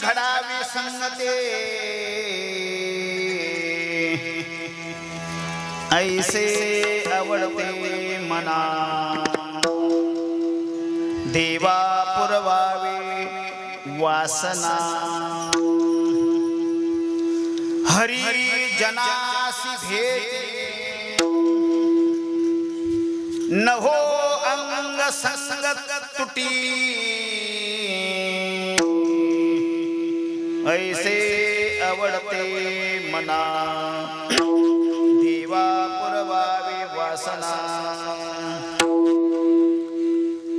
घडावी संगते ऐसे आवडते मना देवा पुरवावे वासना हरी जनासी भेटे न हो अंग संगत तुटी ऐसे आवडते मना देवा पुरवावे वासना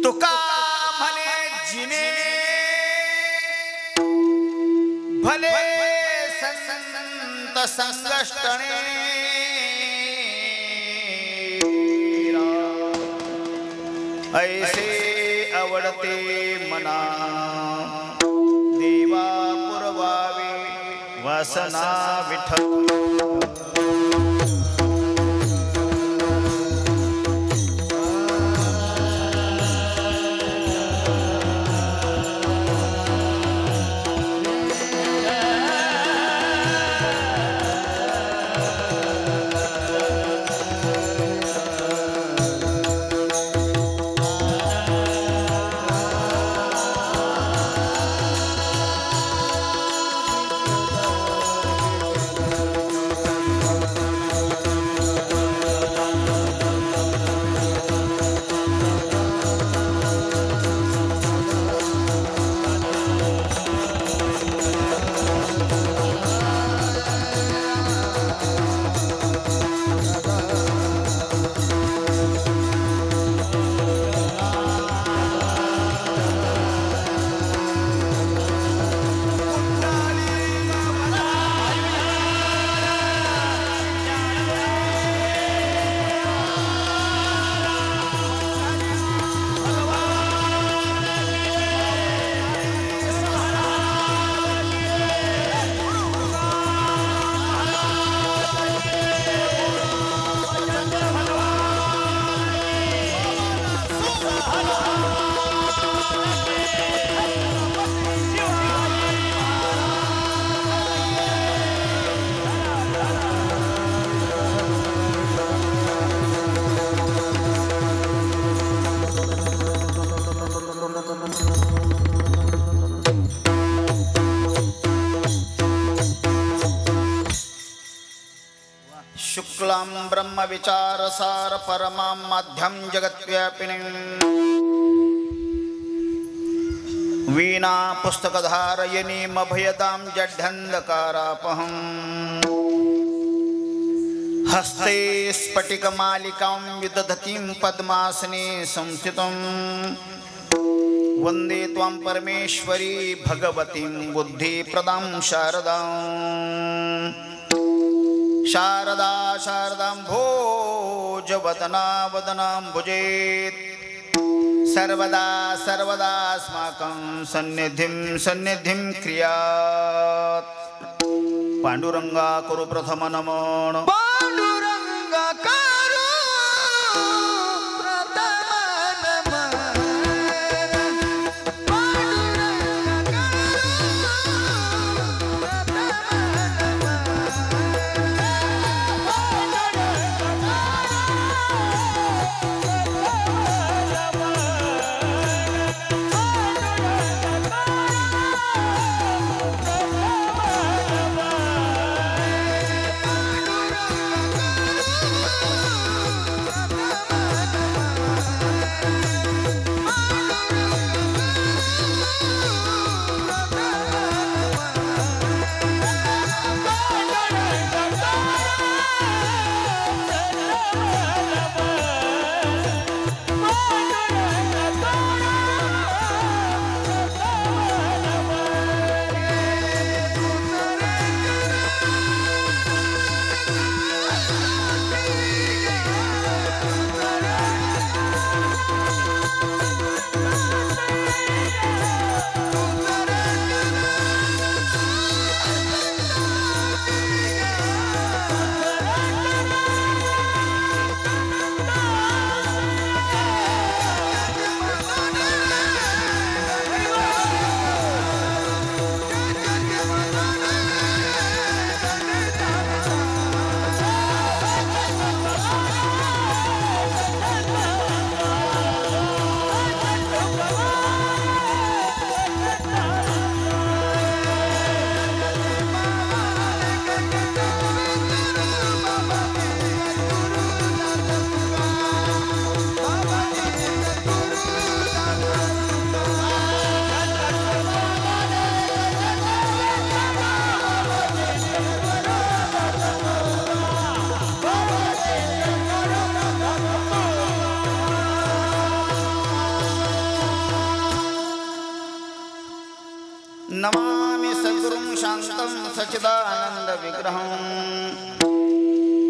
तुका म्हणे जिने भले संत संगष्टणे ऐसे आवडते मना देवा पुरवावे वासना विठ्ठल शुक्लां ब्रह्म विचारसार परमां माध्यं जगत्व्यापिनीं वीणा पुस्तकधारयिनीं अभयदां जड्ढन्धकारापहं हस्ते स्फटिकमालिकां विदधतीं पद्मासने संस्थितं वन्दे त्वां परमेश्वरी भगवतीं बुद्धिप्रदां शारदां शारदा शारदाम्भोजवदना वदनाम्भुजेत् सर्वदा सर्वदास्माकं सन्निधिं क्रियात् पांडुरंगा कुरु प्रथम नमन पांडुरंगा करो प्रथम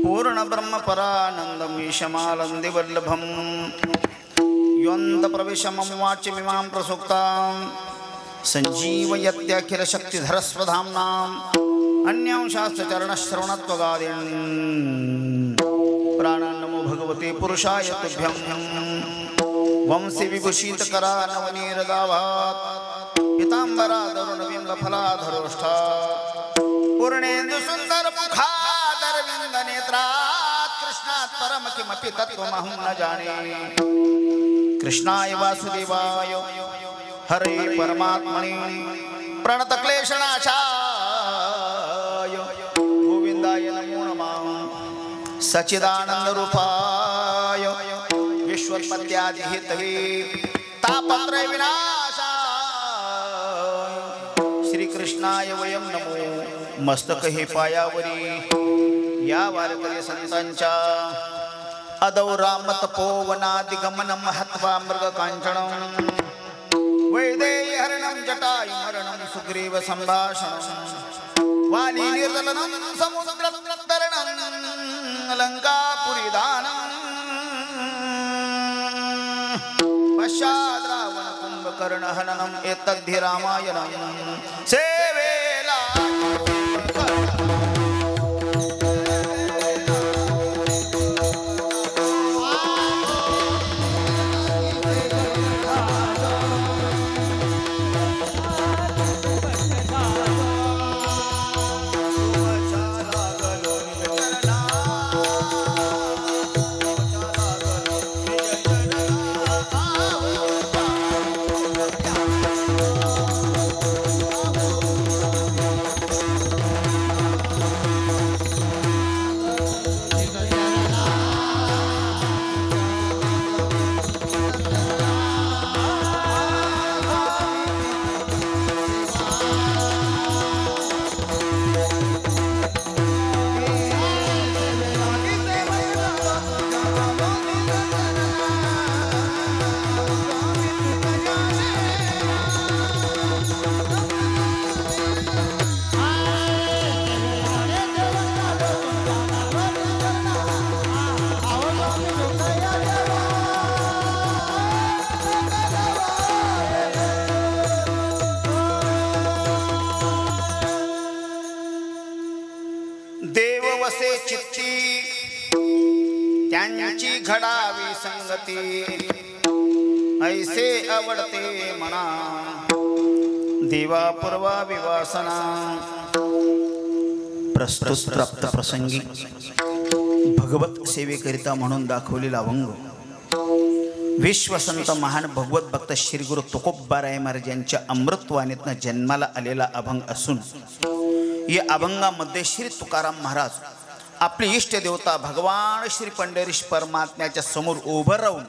पूर्ण ब्रह्म परानंदम ईशमालंदि वल्लभम योऽन्त प्रविशमं वाच्यमिमां प्रसुप्तां संजीवयत्यखिल शक्तिधरस्वधाम्नाम् अन्यां शास्त्रचरणश्रवणत्वगादीन् प्राणान् नमो भगवते पुरुषाय तुभ्यं वंशि विभूषितकरा नवनीरदाभात् पीताम्बराधरुणबिम्बफलाधरोष्ठात् पूर्णेन्दु सुन्दर मुखादरविन्द नेत्रात् कृष्णात् परम किमपि तत्त्वमहं न जाने कृष्णाय वासुदेवाय हरे परमात्मने प्रणतक्लेशनाशाय गोविन्दाय नमो नमः सच्चिदानन्दरूपाय विश्वोत्पत्त्यादिहेतवे तापत्रय विनाशाय श्रीकृष्णाय वयं नमो मस्तक हे पायावरी या वारकरी संतांच्या अदौरामतपोवनादिगमन महत्वा मृगकांचनं वैदेहरणं जटायुमरणं सुग्रीव संभाषणं वाली निर्दलनं समुद्रतरणं लंकापुरीदानं पश्चाद् रावण कुंभकर्णहननम् एतद्धि रामायणं सेवेला त्यांची घडावी संगती ऐसे आवडते मना देवा पूर्वा विवासना प्रस्तुत प्राप्त प्रसंगी भगवत सेवेकरिता म्हणून दाखवलेला अभंग विश्वसंत महान भगवत भक्त श्री गुरु तुकोबाराय महाराज यांच्या अमृतवाणीतनं जन्माला आलेला अभंग असून या अभंगामध्ये श्री तुकाराम महाराज आपली इष्ट देवता भगवान श्री पंढरीश परमात्म्याच्या समोर उभं राहून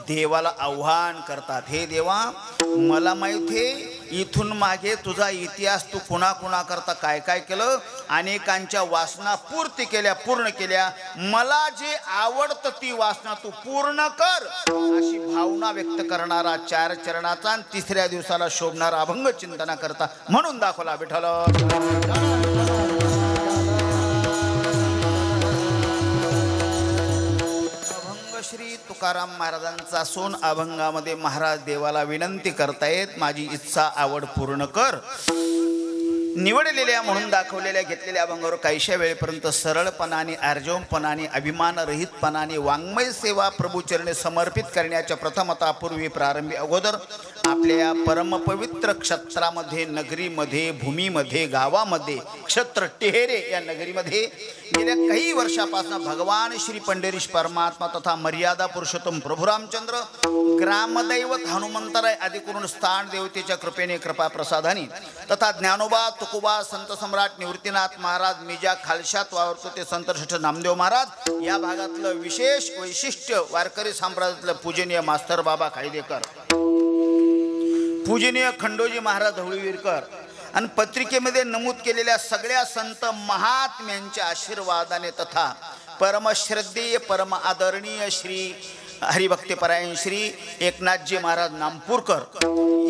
देवाला आव्हान करतात. हे देवा, मला माहिती आहे इथून मागे तुझा इतिहास तू कुणा करता काय काय केलं, अनेकांच्या वासना पूर्ण केल्या. मला जे आवडतं ती वासना तू पूर्ण कर, अशी भावना व्यक्त करणारा 4 चरणाचा आणि 3ऱ्या दिवसाला शोभणारा अभंग चिंतना करता म्हणून दाखवला विठ्ठल. श्री तुकाराम महाराजांचा सोन अभंगामध्ये महाराज देवाला विनंती करतायत, माझी इच्छा आवड पूर्ण कर. निवडलेल्या म्हणून दाखवलेल्या घेतलेल्या अभंगावर काहीशा वेळेपर्यंत सरळपणाने आर्जवपणाने अभिमानरहितपणाने वाङ्मय सेवा प्रभूचरणे समर्पित करण्याच्या प्रथमतापूर्वी प्रारंभी अगोदर आपल्या परमपवित्र क्षेत्रामध्ये नगरीमध्ये भूमीमध्ये गावामध्ये क्षेत्र टेहरे या नगरीमध्ये गेल्या काही वर्षापासून भगवान श्री पंढरीश परमात्मा तथा मर्यादा पुरुषोत्तम प्रभू रामचंद्र ग्रामदैवत हनुमंतराय आदी करून स्थान देवतेच्या कृपेने कृपा प्रसादानी तथा ज्ञानोबा तुकोबा संत सम्राट निवृत्तीनाथ महाराज मिजा खालशात वावरतो ते संत श्रेष्ठ नामदेव महाराज या भागातलं विशेष वैशिष्ट्य वारकरी संप्रदायातलं पूजनीय मास्तर बाबा खायदेकर, पूजनीय खंडोजी महाराज धवळीवीरकर आणि पत्रिकेमध्ये नमूद केलेल्या सगळ्या संत महात्म्यांच्या आशीर्वादाने तथा परमश्रद्धेय परम आदरणीय श्री हरिभक्तपरायण श्री एकनाथजी महाराज नामपूरकर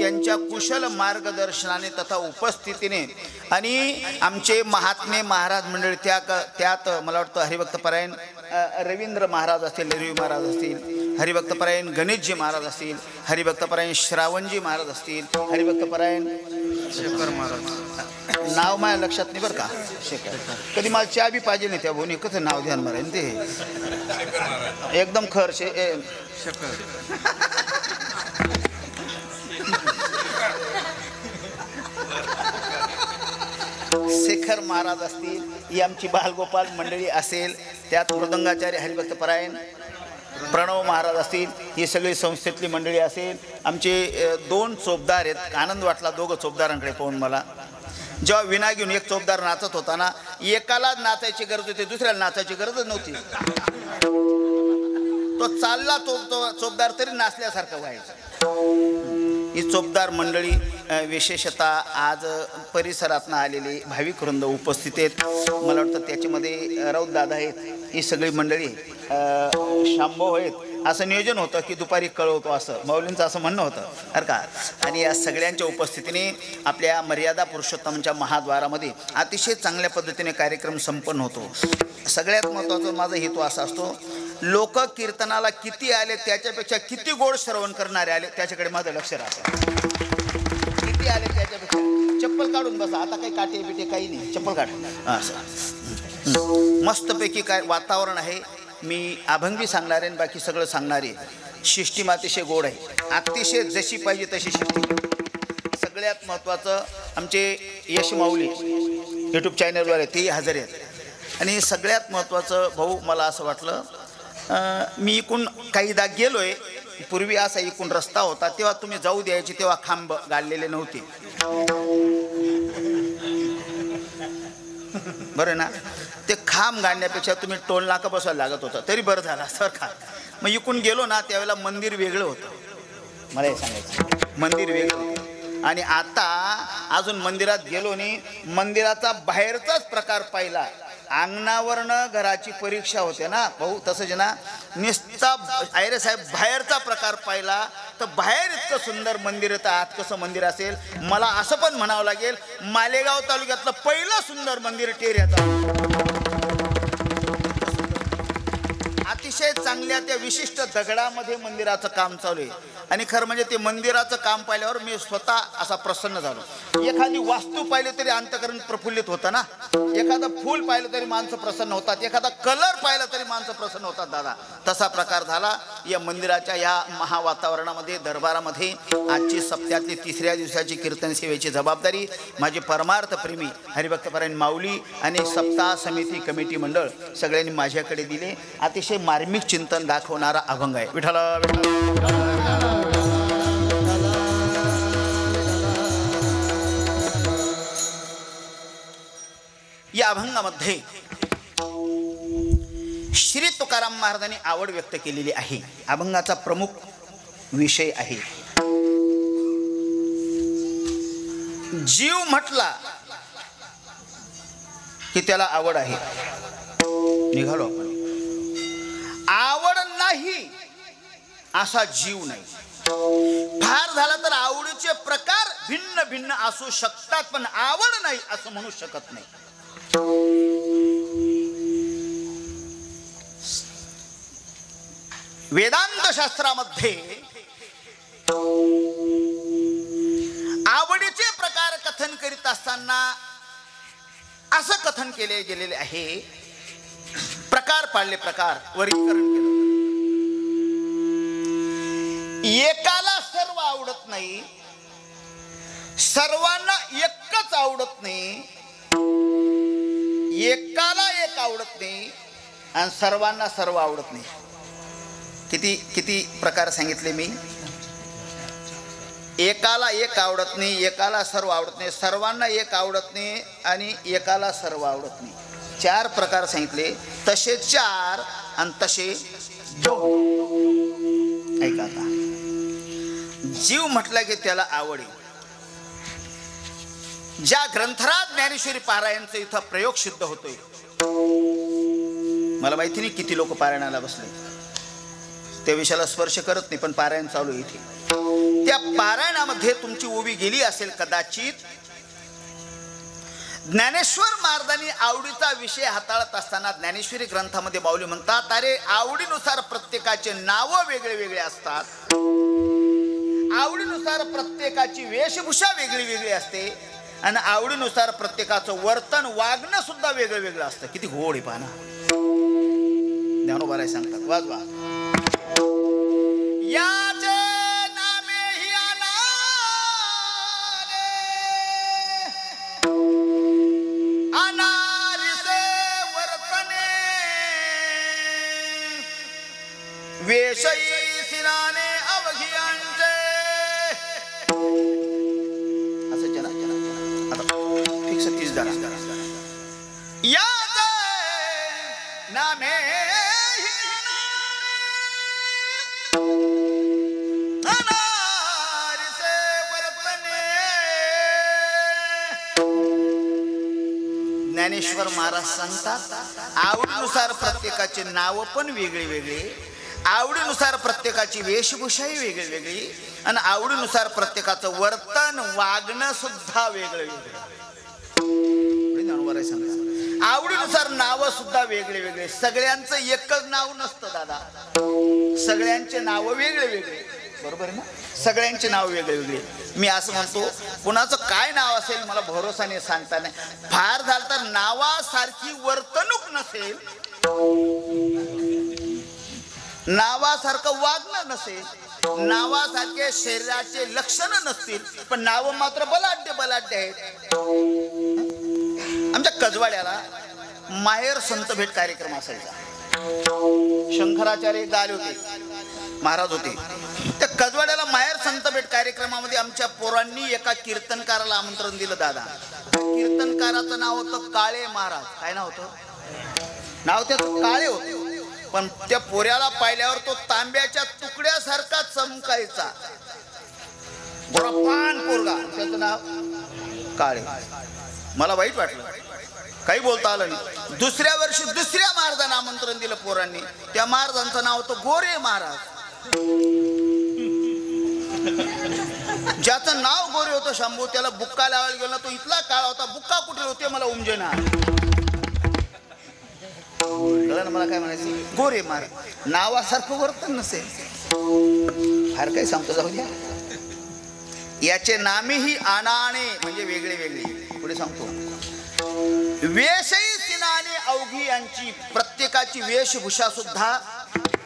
यांच्या कुशल मार्गदर्शनाने तथा उपस्थितीने आणि आमचे महात्मे महाराज मंडळी त्यात मला वाटतं हरिभक्तपरायण रवींद्र महाराज असतील, रवी महाराज असतील, हरिभक्तपरायण गणेशजी महाराज असतील, हरिभक्तपरायण श्रावणजी महाराज असतील, हरिभक्तपरायण शेखर महाराज, नाव माझ्या लक्षात नाही बरं का, शेखर कधी मला चहा बी पाहिजे नाही त्या भाऊनी कसं नाव ध्यान मारेन ते एकदम खर शेखर शेखर महाराज असतील, ही आमची बालगोपाल मंडळी असेल, त्यात मृदंगाचार्य हरिभक्तपरायण प्रणव महाराज असतील, ही सगळी संस्थेतली मंडळी असेल. आमचे 2 चोपदार आहेत. आनंद वाटला दोघं चोपदारांकडे पाहून मला. जेव्हा विना घेऊन एक चोपदार नाचत होता ना, एकाला नाचायची गरज होती, दुसऱ्याला नाचायची गरजच नव्हती. तो चालला तो चोपदार तरी नाचल्यासारखं व्हायचं. ही चोपदार मंडळी विशेषतः आज परिसरातनं आलेली भाविक वृंद उपस्थित आहेत. मला वाटतं त्याच्यामध्ये राऊत दादा आहेत, ही सगळी मंडळी शांभाऊ आहेत. असं नियोजन होतं की दुपारी कळवतो असं माऊलींचं असं म्हणणं होतं बरं का. आणि या सगळ्यांच्या उपस्थितीने आपल्या मर्यादा पुरुषोत्तमांच्या महाद्वारामध्ये अतिशय चांगल्या पद्धतीने कार्यक्रम संपन्न होतो. सगळ्यात महत्त्वाचा माझा हेतू असा असतो, लोक कीर्तनाला किती आले त्याच्यापेक्षा किती गोड श्रवण करणारे आले त्याच्याकडे माझं लक्ष राहतं. किती आले त्याच्यापेक्षा चप्पल काढून बसा, आता काही काटे बिटे काही नाही, चप्पल काढ असं मस्तपैकी काय वातावरण आहे. मी अभंगी सांगणार आहे, बाकी सगळं सांगणार आहे. सिस्टीम अतिशय गोड आहे, अतिशय जशी पाहिजे तशी सिस्टीम. सगळ्यात महत्त्वाचं आमचे यश माऊली यूट्यूब चॅनलवर आहे, तेही हजर आहेत. आणि सगळ्यात महत्त्वाचं भाऊ मला असं वाटलं, मी इकून काहीदा गेलोय, पूर्वी असा इकून रस्ता होता तेव्हा तुम्ही जाऊ द्यायची, तेव्हा खांब गाडलेले नव्हते बरं ना. ते खांब गाडण्यापेक्षा तुम्ही टोल नाका बसवायला लागत होतं, तरी बरं झालं सर का. मग इकून गेलो ना त्यावेळेला मंदिर वेगळं होतं, मला हे सांगायचं मंदिर वेगळं होतं. आणि आता अजून मंदिरात गेलो नाही, मंदिराचा बाहेरचाच प्रकार पाहिला. अंगणावरनं घराची परीक्षा होते ना भाऊ, तसंच ना. नुसता आयरे साहेब बाहेरचा प्रकार पाहिला तर बाहेर इतकं सुंदर मंदिर येतं, आत कसं मंदिर असेल. मला असं पण म्हणावं लागेल, मालेगाव तालुक्यातलं पहिलं सुंदर मंदिर टेऱ्याचं. अतिशय चांगल्या त्या विशिष्ट दगडामध्ये मंदिराचं काम चालू आहे. आणि खरं म्हणजे ते मंदिराचं काम पाहिल्यावर मी स्वतः असा प्रसन्न झालो. एखादी वास्तू पाहिली तरी अंतःकरण प्रफुल्लित होतं ना, एखादं फूल पाहिलं तरी माणसं प्रसन्न होतात, एखादा कलर पाहिला तरी माणसं प्रसन्न होतात दादा. तसा प्रकार झाला या मंदिराच्या या महावातावरणामध्ये, दरबारामध्ये. आजची सप्त्यातली 3ऱ्या दिवसाची कीर्तन सेवेची जबाबदारी माझे परमार्थ प्रेमी हरिभक्तपरायण माऊली आणि सप्ताह समिती कमिटी मंडळ सगळ्यांनी माझ्याकडे दिले. अतिशय मार्मिक चिंतन दाखवणारा अभंग आहे. विठ्ठला विठ्ठला. या अभंगामध्ये श्री तुकाराम महाराजांनी आवड व्यक्त केलेली आहे. अभंगाचा प्रमुख विषय आहे, जीव म्हटला की त्याला आवड आहे. निघालो आपण. आवड नाही असा जीव नाही. फार झाला तर आवडीचे प्रकार भिन्न भिन्न असू शकतात, पण आवड नाही असं म्हणू शकत नाही. वेदांत शास्त्रामध्ये आवडीचे प्रकार कथन करीत असताना असं कथन केले गेलेले आहे, प्रकार पाडले, प्रकार वर्गीकरण केलं. एकाला सर्व आवडत नाही, सर्वांना एकच आवडत नाही, एकाला एक आवडत नाही आणि सर्वांना सर्व आवडत नाही. किती किती प्रकार सांगितले मी. एकाला एक आवडत नाही, एकाला सर्व आवडत नाही, सर्वांना एक आवडत नाही आणि एकाला सर्व आवडत नाही. 4 प्रकार सांगितले. तसे 4 आणि तसे 2. ऐका आता, जीव म्हटला की त्याला आवड आहे. ज्या ग्रंथराज ज्ञानेश्वरी पारायणचा इथं प्रयोग सिद्ध होतोय, मला माहिती नाही किती लोक पारायणाला बसले. त्या विषयाला स्पर्श करत नाही, पण पारायण चालू आहे इथे. त्या पारायणामध्ये तुमची ओवी गेली असेल कदाचित. ज्ञानेश्वर महाराजांनी आवडीचा विषय हाताळत असताना ज्ञानेश्वरी ग्रंथामध्ये माऊली म्हणतात, अरे आवडीनुसार प्रत्येकाचे नाव वेगळे वेगळे असतात, आवडीनुसार प्रत्येकाची वेशभूषा वेगळी वेगळी असते, आणि आवडीनुसार प्रत्येकाचं वर्तन वागणं सुद्धा वेगळं वेगळं असतं. किती गोड आहे पाना. ज्ञानोबा सांगतात, वाजवा. याचे नामे ही अनारिसे वर्तने वेशई सिनाने अवघियांचे. असं चला आता फिक्स 30 जरा. याचे नामे ज्ञानेश्वर महाराज सांगतात, आवडीनुसार प्रत्येकाचे नाव पण वेगळे वेगळे, आवडीनुसार प्रत्येकाची वेशभूषाही वेगळी वेगळी, आणि आवडीनुसार प्रत्येकाचं वर्तन वागणं सुद्धा वेगळं वेगळं. आवडीनुसार नाव सुद्धा वेगळे वेगळे. सगळ्यांचं एकच नाव नसतं दादा, सगळ्यांचे नाव वेगळे वेगळे. बरोबर आहे ना, सगळ्यांचे नाव वेगळे वेगळे. मी असं म्हणतो, कुणाचं काय नाव असेल मला भरोसा नाही, सांगता नाही. फार झालं तर नावासारखी वर्तणूक नसेल, नावासारखं वागणं नसेल, नावासारखे शरीराचे लक्षण नसतील, पण नाव मात्र बलाढ्य बलाढ्य आहेत. आमच्या कजवाड्याला माहेर संत भेट कार्यक्रम असायचा. शंकराचार्य आले होते, महाराज होते. त्या कजवाड्याला माहेर संत भेट कार्यक्रमामध्ये आमच्या पोरांनी एका कीर्तनकाराला आमंत्रण दिलं दादा. कीर्तनकाराचं नाव होतं काळे महाराज. काय नाव होतं? नाव त्याचं काळे होते, पण त्या पोऱ्याला पाहिल्यावर तो तांब्याच्या तुकड्यासारखा चमकायचा. पान पोरगा, त्याचं नाव काळे. मला वाईट वाटलं, काही बोलता आलं नाही. दुसऱ्या वर्षी दुसऱ्या महाराजांना आमंत्रण दिलं पोरांनी. त्या महाराजांचं नाव होतं गोरे महाराज. ज्याचं नाव गोरे होतं शंभू, त्याला बुक्का लावायला गेलो, तो इथला काळा होता. बुक्का कुठे होते मला उमजेना. मला काय म्हणायचं, गोरे महाराज. नावासारखं वर्तन नसेल, फार काही सांगतो, जाऊ द्या. याचे नामेही अनाणे म्हणजे वेगळे वेगळे. पुढे सांगतो, वेशही सिनाने अवघी यांची. प्रत्येकाची वेशभूषा सुद्धा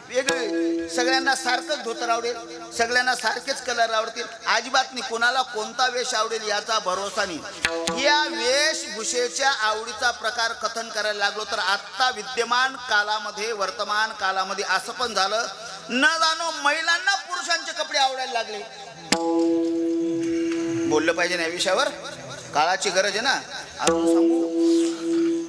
वेगळी. सगळ्यांना सारखंच धोतर आवडेल, सगळ्यांना सारखेच कलर आवडतील, अजिबात नाही. कोणाला कोणता वेश आवडेल याचा भरोसा नाही. या वेशभूषेच्या आवडीचा प्रकार कथन करायला लागलो तर आत्ता विद्यमान कालामध्ये, वर्तमान कालामध्ये असं पण झालं, न जाणो महिलांना पुरुषांचे कपडे आवडायला लागले. बोललं पाहिजे ना या विषयावर, काळाची गरज आहे ना. अजून सांगू,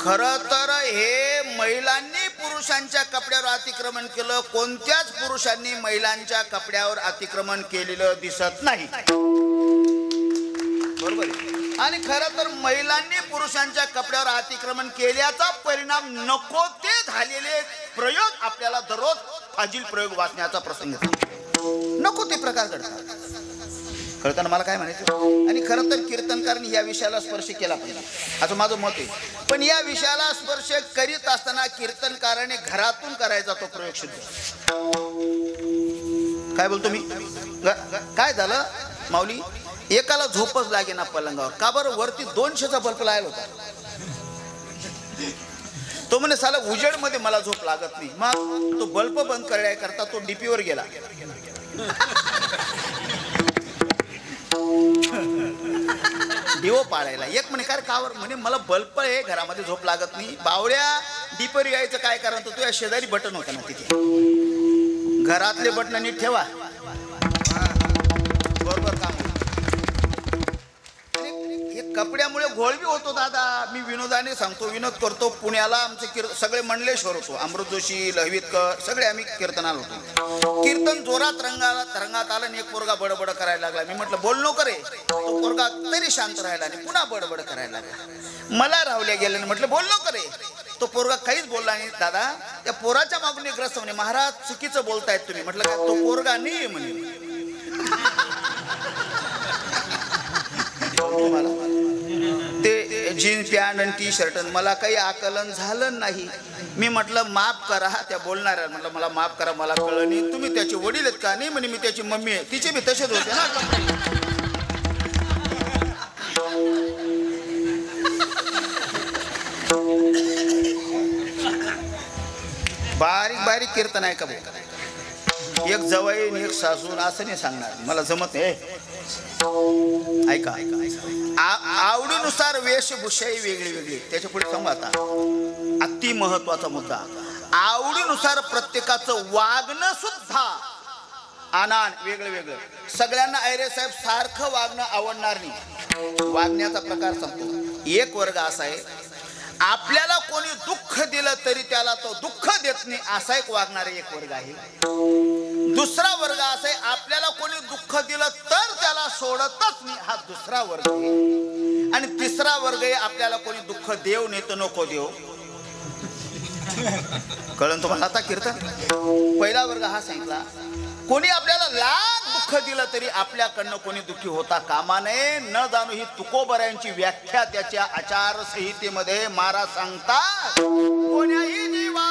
खरं तर हे महिलांनी पुरुषांच्या कपड्यावर अतिक्रमण केलं, कोणत्याच पुरुषांनी महिलांच्या कपड्यावर अतिक्रमण केलेलं दिसत नाही. बरोबर. आणि खरं तर महिलांनी पुरुषांच्या कपड्यावर अतिक्रमण केल्याचा परिणाम नको ते झालेले प्रयोग आपल्याला दररोज फाजील प्रयोग वाचण्याचा प्रसंग नको ते प्रकार घडतात. कळताना मला काय म्हणायचं. आणि खरं तर कीर्तनकारांनी या विषयाला स्पर्श केला पाहिजे असं माझं मत आहे. पण या विषयाला स्पर्श करीत असताना कीर्तनकाराने घरातून करायचा तो प्रयोग सिद्ध. काय बोलतो मी, काय झालं माऊली, एकाला झोपच लागे ना पलंगावर. का बरं? वरती 200चा बल्ब लायला होता. तो म्हणे साला उजेड मध्ये मला झोप लागत नाही. मग तो बल्ब बंद करण्याकरता तो डीपीवर गेला. दिवो पाळायला. एक म्हणे काय कावर? म्हणे मला बल्ब आहे घरामध्ये झोप लागत नाही. बावड्या, डीपवर यायचं काय कारण? तो तुझ्या शेजारी बटन होतं ना तिथे. घरातले बटन नीट ठेवा, बरोबर काम. कपड्यामुळे घोळवी होतो दादा. मी विनोदाने सांगतो, विनोद करतो. पुण्याला आमचे सगळे मंडलेश्वर होतो, अमृत जोशी, लहवीतकर, सगळे आम्ही कीर्तनाला होतो. कीर्तन जोरात रंगात आलं आणि एक पोरगा बडबड करायला लागला. मी म्हटलं बोल नको रे. तो पोरगा तरी शांत राहिला आणि पुन्हा बडबड करायला लागला. मला रावल्या गेल्याने म्हटलं बोल नको रे. तो पोरगा काहीच बोलला नाही. दादा त्या पोराच्या मागून एक ग्रस्त म्हणे, महाराज चुकीचं बोलतायत तुम्ही. म्हटलं काय, तो पोरगा नाही म्हणे. ते जीन्स पॅन्ट आणि टी शर्ट मला काही आकलन झालं नाही. मी म्हटलं माफ करा त्या बोलणाऱ्या, म्हटलं मला माफ करा, मला कळलं नाही. तुम्ही त्याचे वडील आहेत का? नाही म्हणे मी त्याची मम्मी आहे. तिचे बी तसेच होते ना. बारीक बारीक कीर्तन आहे का भाऊ? एक जवळ एक सासून असं नाही सांगणार, मला जमत नाही. ऐका आवडीनुसार वेशभूषाही वेगळी वेगळी. त्याच्या पुढे सांगू आता अति महत्वाचा मुद्दा. आवडीनुसार प्रत्येकाचं वागणं सुद्धा आनान वेगळं वेगळं. सगळ्यांना अरे साहेब सारखं वागणं आवडणार नाही. वागण्याचा प्रकार सांगतो. एक वर्ग असा आहे, आपल्याला कोणी दुःख दिलं तरी त्याला तो दुःख देत नाही, असा एक वागणारा एक वर्ग आहे. दुसरा वर्ग असा आहे, आपल्याला कोणी दुःख दिलं तर त्याला सोडतच नाही, हा दुसरा वर्ग आहे. आणि तिसरा वर्ग आहे, आपल्याला कोणी दुःख देव नाही तर नको देव. कळलं तुम्हाला आता कीर्तन? पहिला वर्ग हा सांगितला, कोणी आपल्याला लाख दुःख दिलं तरी आपल्याकडनं कोणी दुःखी होता कामा नये. न जाणू ही तुकोबऱ्यांची व्याख्या त्याच्या आचारसंहितेमध्ये महाराज सांगतात. कोण्याही जीवा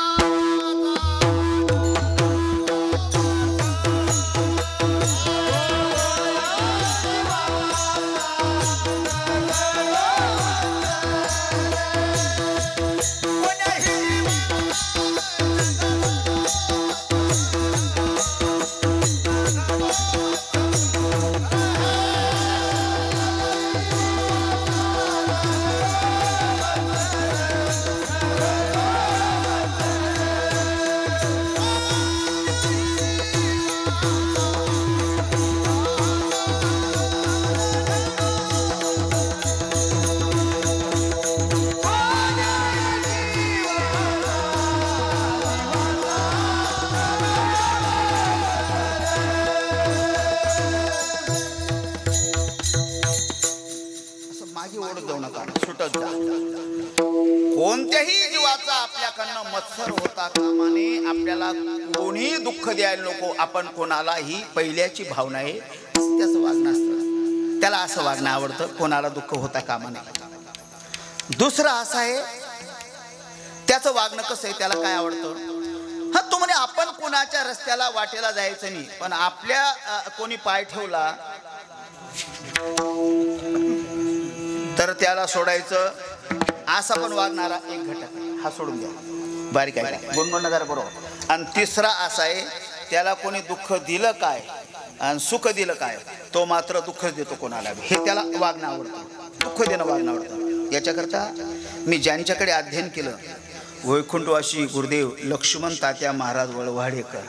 कोणत्याही जीवाचा आपल्याकडनं मत्सर होता कामा नये. आपल्याला कोणी दुःख द्यायला नको. आपण कोणाला ही पहिल्याची भावना आहे, त्याचं वागणं असतं. त्याला असं वागणं आवडतं, कोणाला दुःख होता कामा नये. दुसरं असं आहे, त्याचं वागणं कसं आहे, त्याला काय आवडतं, हा तो म्हणे आपण कोणाच्या रस्त्याला वाटेला जायचं नाही, पण आपल्या कोणी पाय ठेवला तर त्याला सोडायचं, असा पण वागणारा एक घटक. हा सोडून द्या, बारीक आहे, गुणगुण जरा बरोबर. आणि तिसरा असा आहे, त्याला कोणी दुःख दिलं काय आणि सुख दिलं काय, तो मात्र दुःख देतो कोणाला. हे त्याला वागणं आवडतं, दुःख देणं वागणं आवडतं. याच्याकरता मी ज्यांच्याकडे अध्ययन केलं, वैकुंठवासी गुरुदेव लक्ष्मण तात्या महाराज वळवाडेकर,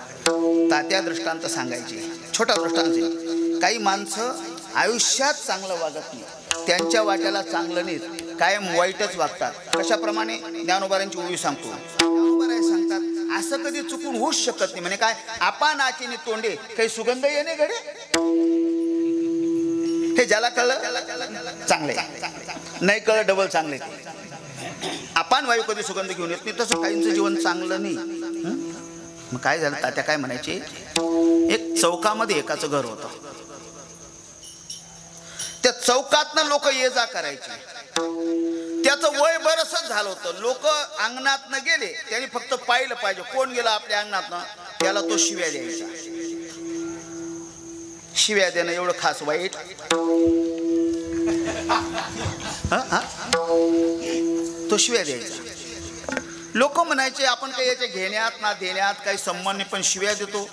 तात्या दृष्टांत सांगायचे. छोटा दृष्टांत. काही माणसं आयुष्यात चांगलं वागत नाही, त्यांच्या वाट्याला चांगलं नाही, कायम वाईटच वागतात. कशाप्रमाणे? ज्ञानोबारांची ओळी सांगतो. ज्ञानोबाराय सांगतात, असं कधी चुकून होऊच शकत नाही. म्हणे काय, आपा नाचीने तोंडे काही सुगंध येणे घडे. हे ज्याला कळलं चांगले, नाही कळलं डबल चांगले. आपण वायू कधी सुगंध घेऊन येत नाही, तसं काहींचं जीवन चांगलं नाही. मग काय झालं, तात्या काय म्हणायचे, एक चौकामध्ये एकाचं घर होतं. त्या चौकातनं लोक ये जा करायचे. त्याचं वय बरसच झालं होतं. लोक अंगणातनं गेले, त्यांनी फक्त पाहिलं पाहिजे कोण गेला आपल्या अंगणातनं, त्याला तो शिव्या द्यायचा. शिव्या देणं एवढं खास वाईट. तो शिव्या द्यायचा. लोक म्हणायचे आपण काही याच्या घेण्यात ना देण्यात काही संबंध नाही, पण शिव्या देतो.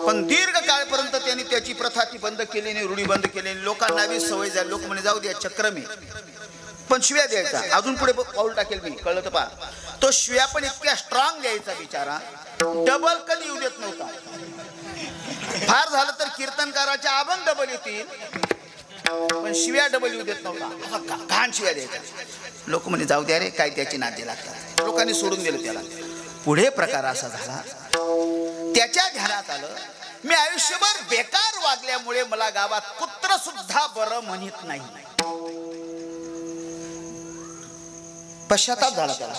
पण दीर्घ काळपर्यंत त्यांनी त्याची प्रथा ती बंद केली नाही, रूढी बंद केली. लोकांना बी सवय झाली. लोक म्हणे जाऊ द्या चक्रमे, पण शिव्या द्यायचा. अजून पुढे पाऊल टाकेल मी, कळलं तर पहा. तो शिव्या पण इतक्या स्ट्रॉंग द्यायचा बिचारा, डबल कधी येऊ देत नव्हता. फार झालं तर कीर्तनकाराच्या अभंग डबल येतील, पण शिव्या डबल येऊ देत नव्हता. घाण शिव्या द्यायचा. लोक म्हणे जाऊ द्या रे, काय त्याची नादी लागतात. लोकांनी सोडून दिलं त्याला. पुढे प्रकार असा झाला, त्याच्या ध्यानात आलं, मी आयुष्यभर बेकार वागल्यामुळे मला गावात कुत्र सुद्धा बरं म्हणत नाही. पश्चाताप झाला त्याला.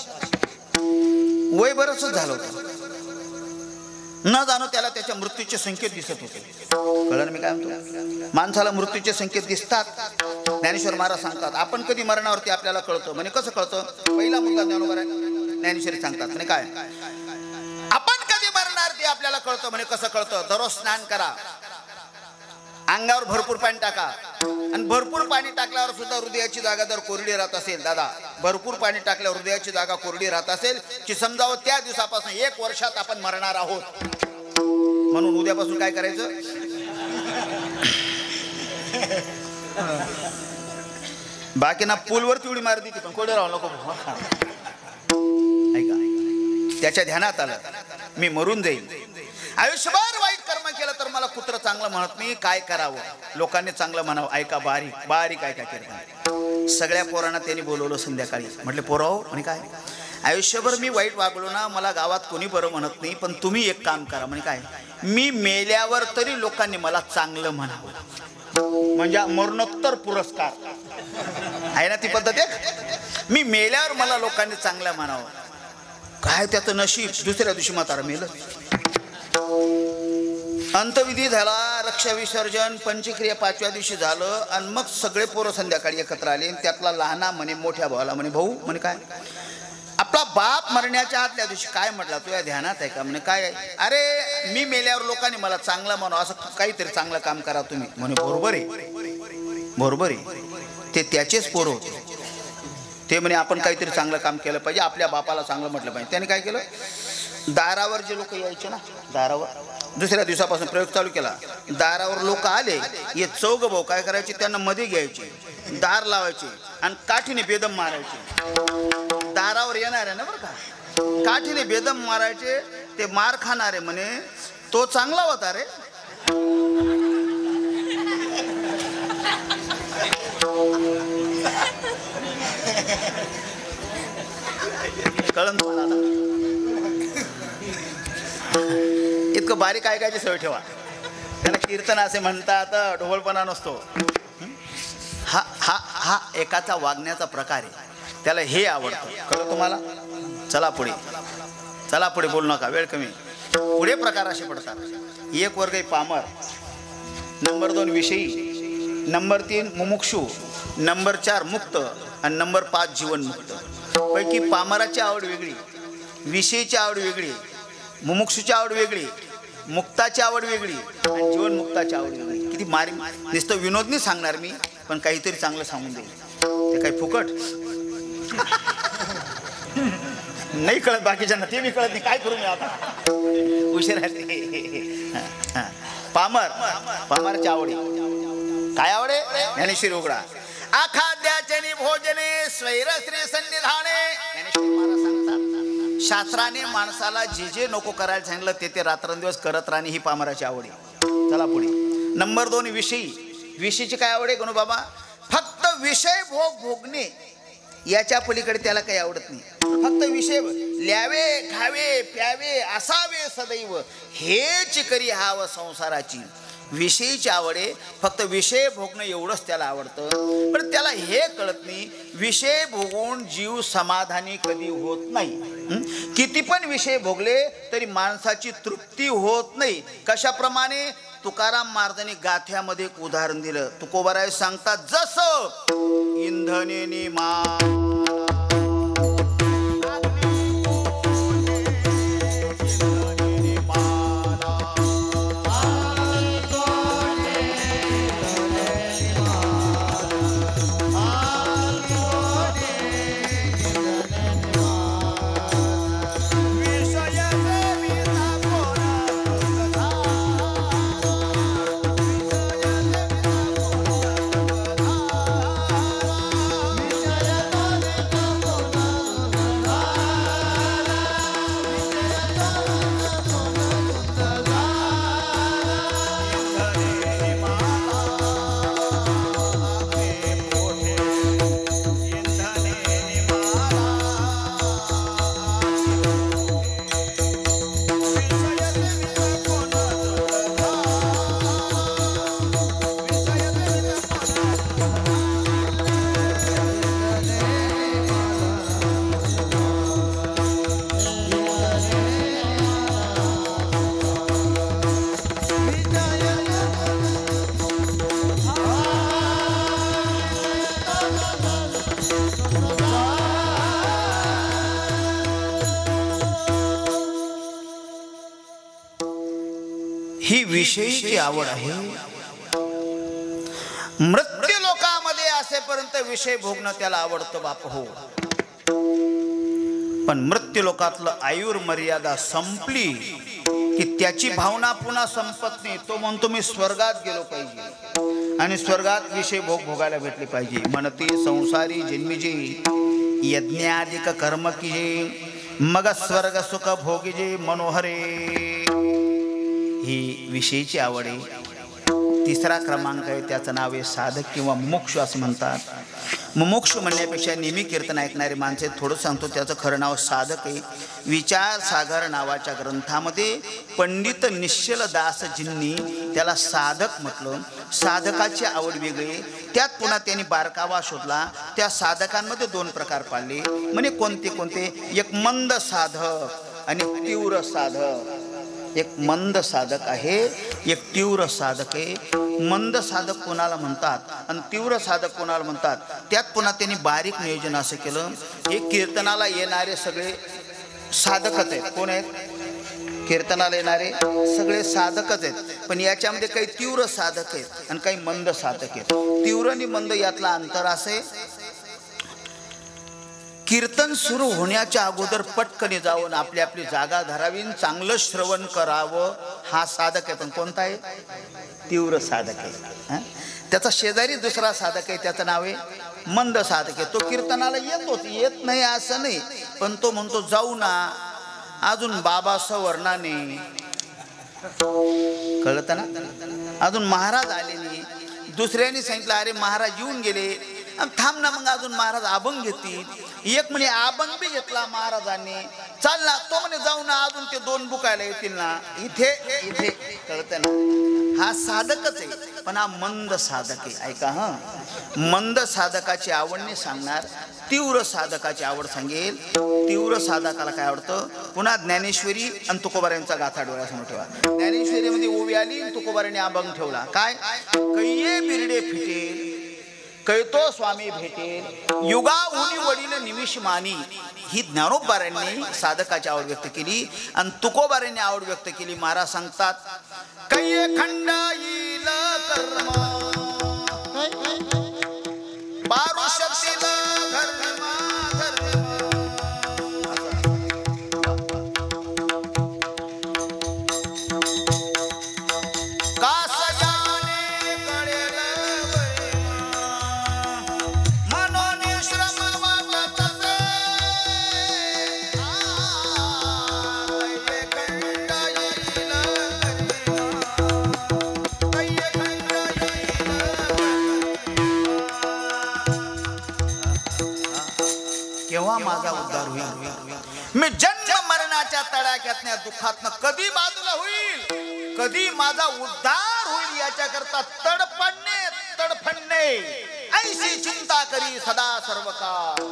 वय बरंच झालं होतं, न जाणं त्याला त्याच्या मृत्यूचे संकेत दिसत होते. कळलं मी काय म्हणतो? माणसाला मृत्यूचे संकेत दिसतात. ज्ञानेश्वर महाराज सांगतात आपण कधी मरणावरती आपल्याला कळतं. म्हणजे कसं कळतं? पहिला मुद्दा ज्ञानोबा ज्ञानेश्वरी सांगतात म्हणजे काय, आपण कधी मरणार ते आपल्याला कळतं. म्हणजे कसं कळतं? दररोज स्नान करा, अंगावर भरपूर पाणी टाका, आणि भरपूर पाणी टाकल्यावर सुद्धा हृदयाची जागा जर कोरडी राहत असेल, दादा भरपूर पाणी टाकल्यावर हृदयाची जागा कोरडी राहत असेल की समजावं त्या दिवसापासून 1 वर्षात आपण मरणार आहोत. म्हणून उद्यापासून काय करायचं? बाकी ना पूलवरती उडी मारती ती पण कोरडे राहू नको. ऐका, त्याच्या ध्यानात आलं मी मरून जाईल, आयुष्यभर वाईट कर्म केलं तर मला कुत्र चांगलं म्हणत नाही, काय करावं? लोकांनी चांगलं म्हणावं. ऐका, बारीक बारीक ऐका केलं. सगळ्या पोरांना त्यांनी बोलवलं संध्याकाळी. म्हटले पोराव म्हणे काय, आयुष्यभर मी वाईट वागलो ना, मला गावात कोणी बरं म्हणत नाही, पण तुम्ही एक काम करा. म्हणे काय? मी मेल्यावर तरी लोकांनी मला चांगलं म्हणावं, म्हणजे मरणोत्तर पुरस्कार आहे ना ती पद्धत एक. मी मेल्यावर मला लोकांनी चांगलं म्हणावं. काय त्याचं नशीब, दुसऱ्या दिवशी म्हातारा मेलं. अंतविधी झाला, रक्षा विसर्जन, पंचक्रिया 5व्या दिवशी झालं, आणि मग सगळे पोरं संध्याकाळी एकत्र आले. त्यातला लहाना म्हणे मोठ्या भावाला म्हणे भाऊ म्हणे काय, आपला बाप मरण्याच्या आदल्या दिवशी काय म्हटला तुझ्या ध्यानात आहे का? म्हणे काय? अरे मी मेल्यावर लोकांनी मला चांगलं म्हणू, असं काहीतरी चांगलं काम करा तुम्ही. म्हणे बरोबर आहे, बरोबर आहे. ते त्याचेच पोरं होते. ते म्हणे आपण काहीतरी चांगलं काम केलं पाहिजे, आपल्या बापाला चांगलं म्हटलं पाहिजे. त्याने काय केलं, दारावर जे लोक यायचे ना, दारावर दुसऱ्या दिवसापासून प्रयोग चालू केला. दारावर लोक आले, हे चौघ भाऊ काय करायचे, त्यांना मध्ये घ्यायचे, दार लावायचे आणि काठीने बेदम मारायचे. दारावर येणार आहे ना बरं का, काठीने बेदम मारायचे. ते मार खाणारे म्हणे तो चांगला होता रे. कळन तुम्हाला? इतकं बारीक ऐकायची सवय ठेवा. त्याला कीर्तन असे म्हणतात, ढोबळपणा नसतो. हा हा हा एकाचा वागण्याचा प्रकार आहे, त्याला हे आवडतं. कळलं तुम्हाला? चला पुढे, चला पुढे, बोलू नका, वेळ कमी. पुढे प्रकार असे पडतात. 1 वर्ग पामर, नंबर 2 विषयी, नंबर 3 मुमुक्षू, नंबर 4 मुक्त, आणि नंबर 5 जीवनमुक्त. पैकी पामराची आवड वेगळी, विषयीची आवड वेगळी, मुमुक्षूची आवड वेगळी, मुक्ताची आवड वेगळी, आणि जीवनमुक्ताची आवड वेगळी. किती मारी, नुसतं विनोद नाही सांगणार मी, पण काहीतरी चांगलं सांगून देईल. ते काही फुकट नाही कळत बाकीच्यांना, ते मी कळत नाही, काय करू मी आता, उशीर आहे. पामर, पामरची आवडी काय आवडे? ज्ञानेश्वरी उघडा. आखाद्याचे भोजने स्वैर श्री सन्निधाने. ज्ञानेश्वरी महाराज सांगतात, शास्त्राने माणसाला जे जे नको करायला सांगितलं ते ते रात्रंदिवस करत राहणे ही पामराची आवडी. चला पुढे. नंबर 2 विषयी. विषयीची काय आवडे गणू बाबा? फक्त विषय भोगणे, याच्या पलीकडे त्याला काही आवडत नाही. फक्त विषय ल्यावे, खावे, प्यावे, असावे सदैव, हेच करी हाव संसाराची. विषयीची आवडे, फक्त विषय भोगणं एवढंच त्याला आवडतं. पण त्याला हे कळत नाही, विषय भोगून जीव समाधानी कधी होत नाही. किती पण विषय भोगले तरी माणसाची तृप्ती होत नाही. कशाप्रमाणे? तुकाराम महाराजांनी गाथ्यामध्ये एक उदाहरण दिलं. तुकोबाराय सांगतात, जसं इंधनेने ही विषयीची आवड आहे. मृत्यू लोकामध्ये असेपर्यंत विषय भोगणं त्याला आवडतं बाप हो. पण मृत्यू लोकातलं आयुर मर्यादा संपली की त्याची भावना पुन्हा संपत नाही. तो म्हणतो मी स्वर्गात गेलो पाहिजे आणि स्वर्गात विषय भोगायला भेटले पाहिजे. म्हणते संसारी जन्मीजे यज्ञाधिक कर्म कीजे मग स्वर्ग सुख भोगीजे मनोहरे. ही विषयीची आवड आहे. तिसरा क्रमांक आहे त्याचं नाव आहे साधक किंवा मुमुक्षु असं म्हणतात. मुमुक्षु म्हणण्यापेक्षा नेहमी कीर्तन ऐकणारे माणसे थोडं सांगतो त्याचं खरं नाव साधक आहे. विचार सागर नावाच्या ग्रंथामध्ये पंडित निश्चल दासजींनी त्याला साधक म्हटलं. साधकाची आवड वेगळी. त्यात पुन्हा त्यांनी बारकावा शोधला. त्या साधकांमध्ये दोन प्रकार पाळले. म्हणजे कोणते कोणते? एक मंद साधक आणि तीव्र साधक. एक मंद साधक आहे, एक तीव्र साधक आहे. मंद साधक कोणाला म्हणतात आणि तीव्र साधक कोणाला म्हणतात त्यात पुन्हा त्यांनी बारीक नियोजन असं केलं. हे कीर्तनाला येणारे सगळे साधकच आहेत. कोण आहेत? कीर्तनाला येणारे सगळे साधकच आहेत. पण याच्यामध्ये काही तीव्र साधक आहेत आणि काही मंद साधक आहेत. तीव्र आणि मंद यातला अंतर असे, कीर्तन सुरू होण्याच्या अगोदर पटकन जाऊन आपली आपली जागा धरावी, चांगलं श्रवण करावं. हा साधक आहे. पण कोणता आहे? तीव्र साधक आहे. त्याचा शेजारी दुसरा साधक आहे, त्याचं नाव आहे मंद साधक आहे. तो कीर्तनाला येतोच, येत नाही असं नाही, पण तो म्हणतो जाऊ ना, अजून बाबा सवर्णाने कळतं ना, अजून महाराज आले नाही. दुसऱ्याने सांगितलं अरे महाराज येऊन गेले, थांब ना, मग अजून महाराज अभंग घेतील. एक म्हणे अभंग बी घेतला महाराजांनी, चाल ना. तो म्हणे जाऊ ना, अजून ते दोन बुकायला येतील ना. इथे इथे कळतं ना, हा साधकच आहे. पण हा मंद साधक आहे. ऐका हा, मंद साधकाची आवड नाही सांगणार, तीव्र साधकाची आवड सांगेल. तीव्र साधकाला काय आवडतं? पुन्हा ज्ञानेश्वरी आणि तुकोबारायांचा गाथा डोळ्यासमोर ठेवा. ज्ञानेश्वरीमध्ये ओवी आली, तुकोबारांनी अभंग ठेवला. काय? कैये बिरडे फिटेल, कैतो स्वामी भेटेल, युगाहुनी वडील निमिष मानी. ही ज्ञानोबारांनी साधकाची आवड व्यक्त केली आणि तुकोबारांनी आवड व्यक्त केली. महाराज सांगतात कैये खंड येईल कर्म बारू शक्तील धर्म माझा उद्धार होईल. मी जन्म मरणाच्या तडाख्यातल्या दुःखातनं कधी बाजूला होईल, कधी माझा उद्धार होईल याच्याकरता तडफडणे ऐशी चिंता करी सदा सर्व काळ.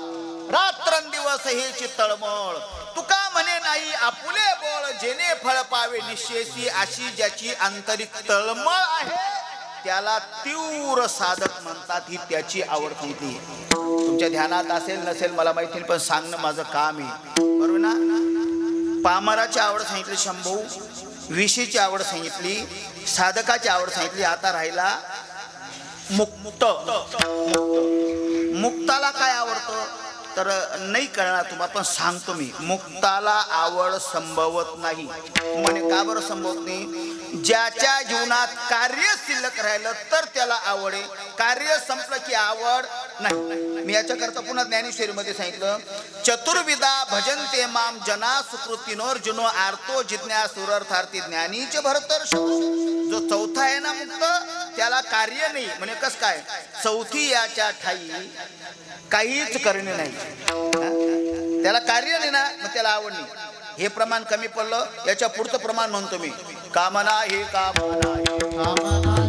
रात्रंदिवस हेची तळमळ. तुका म्हणे नाही आपुले बोळ, जेणे फळ पावे निश्चेसी. अशी ज्याची आंतरिक तळमळ आहे त्याला तीव्र साधक म्हणतात. ही त्याची आवड सांगितली. तुमच्या ध्यानात असेल नसेल मला माहिती नाही, पण सांगणं माझं काम आहे, बरोबर ना. पामराची आवड सांगितली शंभू, विषयीची आवड सांगितली, साधकाची आवड सांगितली. आता राहिला मुक्त. मुक्ताला काय आवडतं तर नाही कळणार तुम्हाला, पण सांगतो मी. मुक्ताला आवड संभवत नाही. म्हणे का बरं संभवत नाही? ज्याच्या जीवनात कार्य शिल्लक राहिलं तर त्याला आवड आहे, कार्य संपलं की आवड नाही. मी याच्याकरता पुन्हा ज्ञानेश्वरीमध्ये सांगितलं चतुर्विधा भजनते माम जना सुकृतीनोर्जुनो आर्तो जिज्ञासुरर्थार्थी ज्ञानीचे भरतर. जो चौथा आहे ना मुक्त, त्याला कार्य नाही. म्हणजे कस काय? चौथी याच्या ठाई काहीच करणे नाही, त्याला कार्य नाही ना, मग त्याला आवड नाही. हे प्रमाण कमी पडलं. याच्या पुढचं प्रमाण म्हणतो मी. कामना हे कामना हे कामना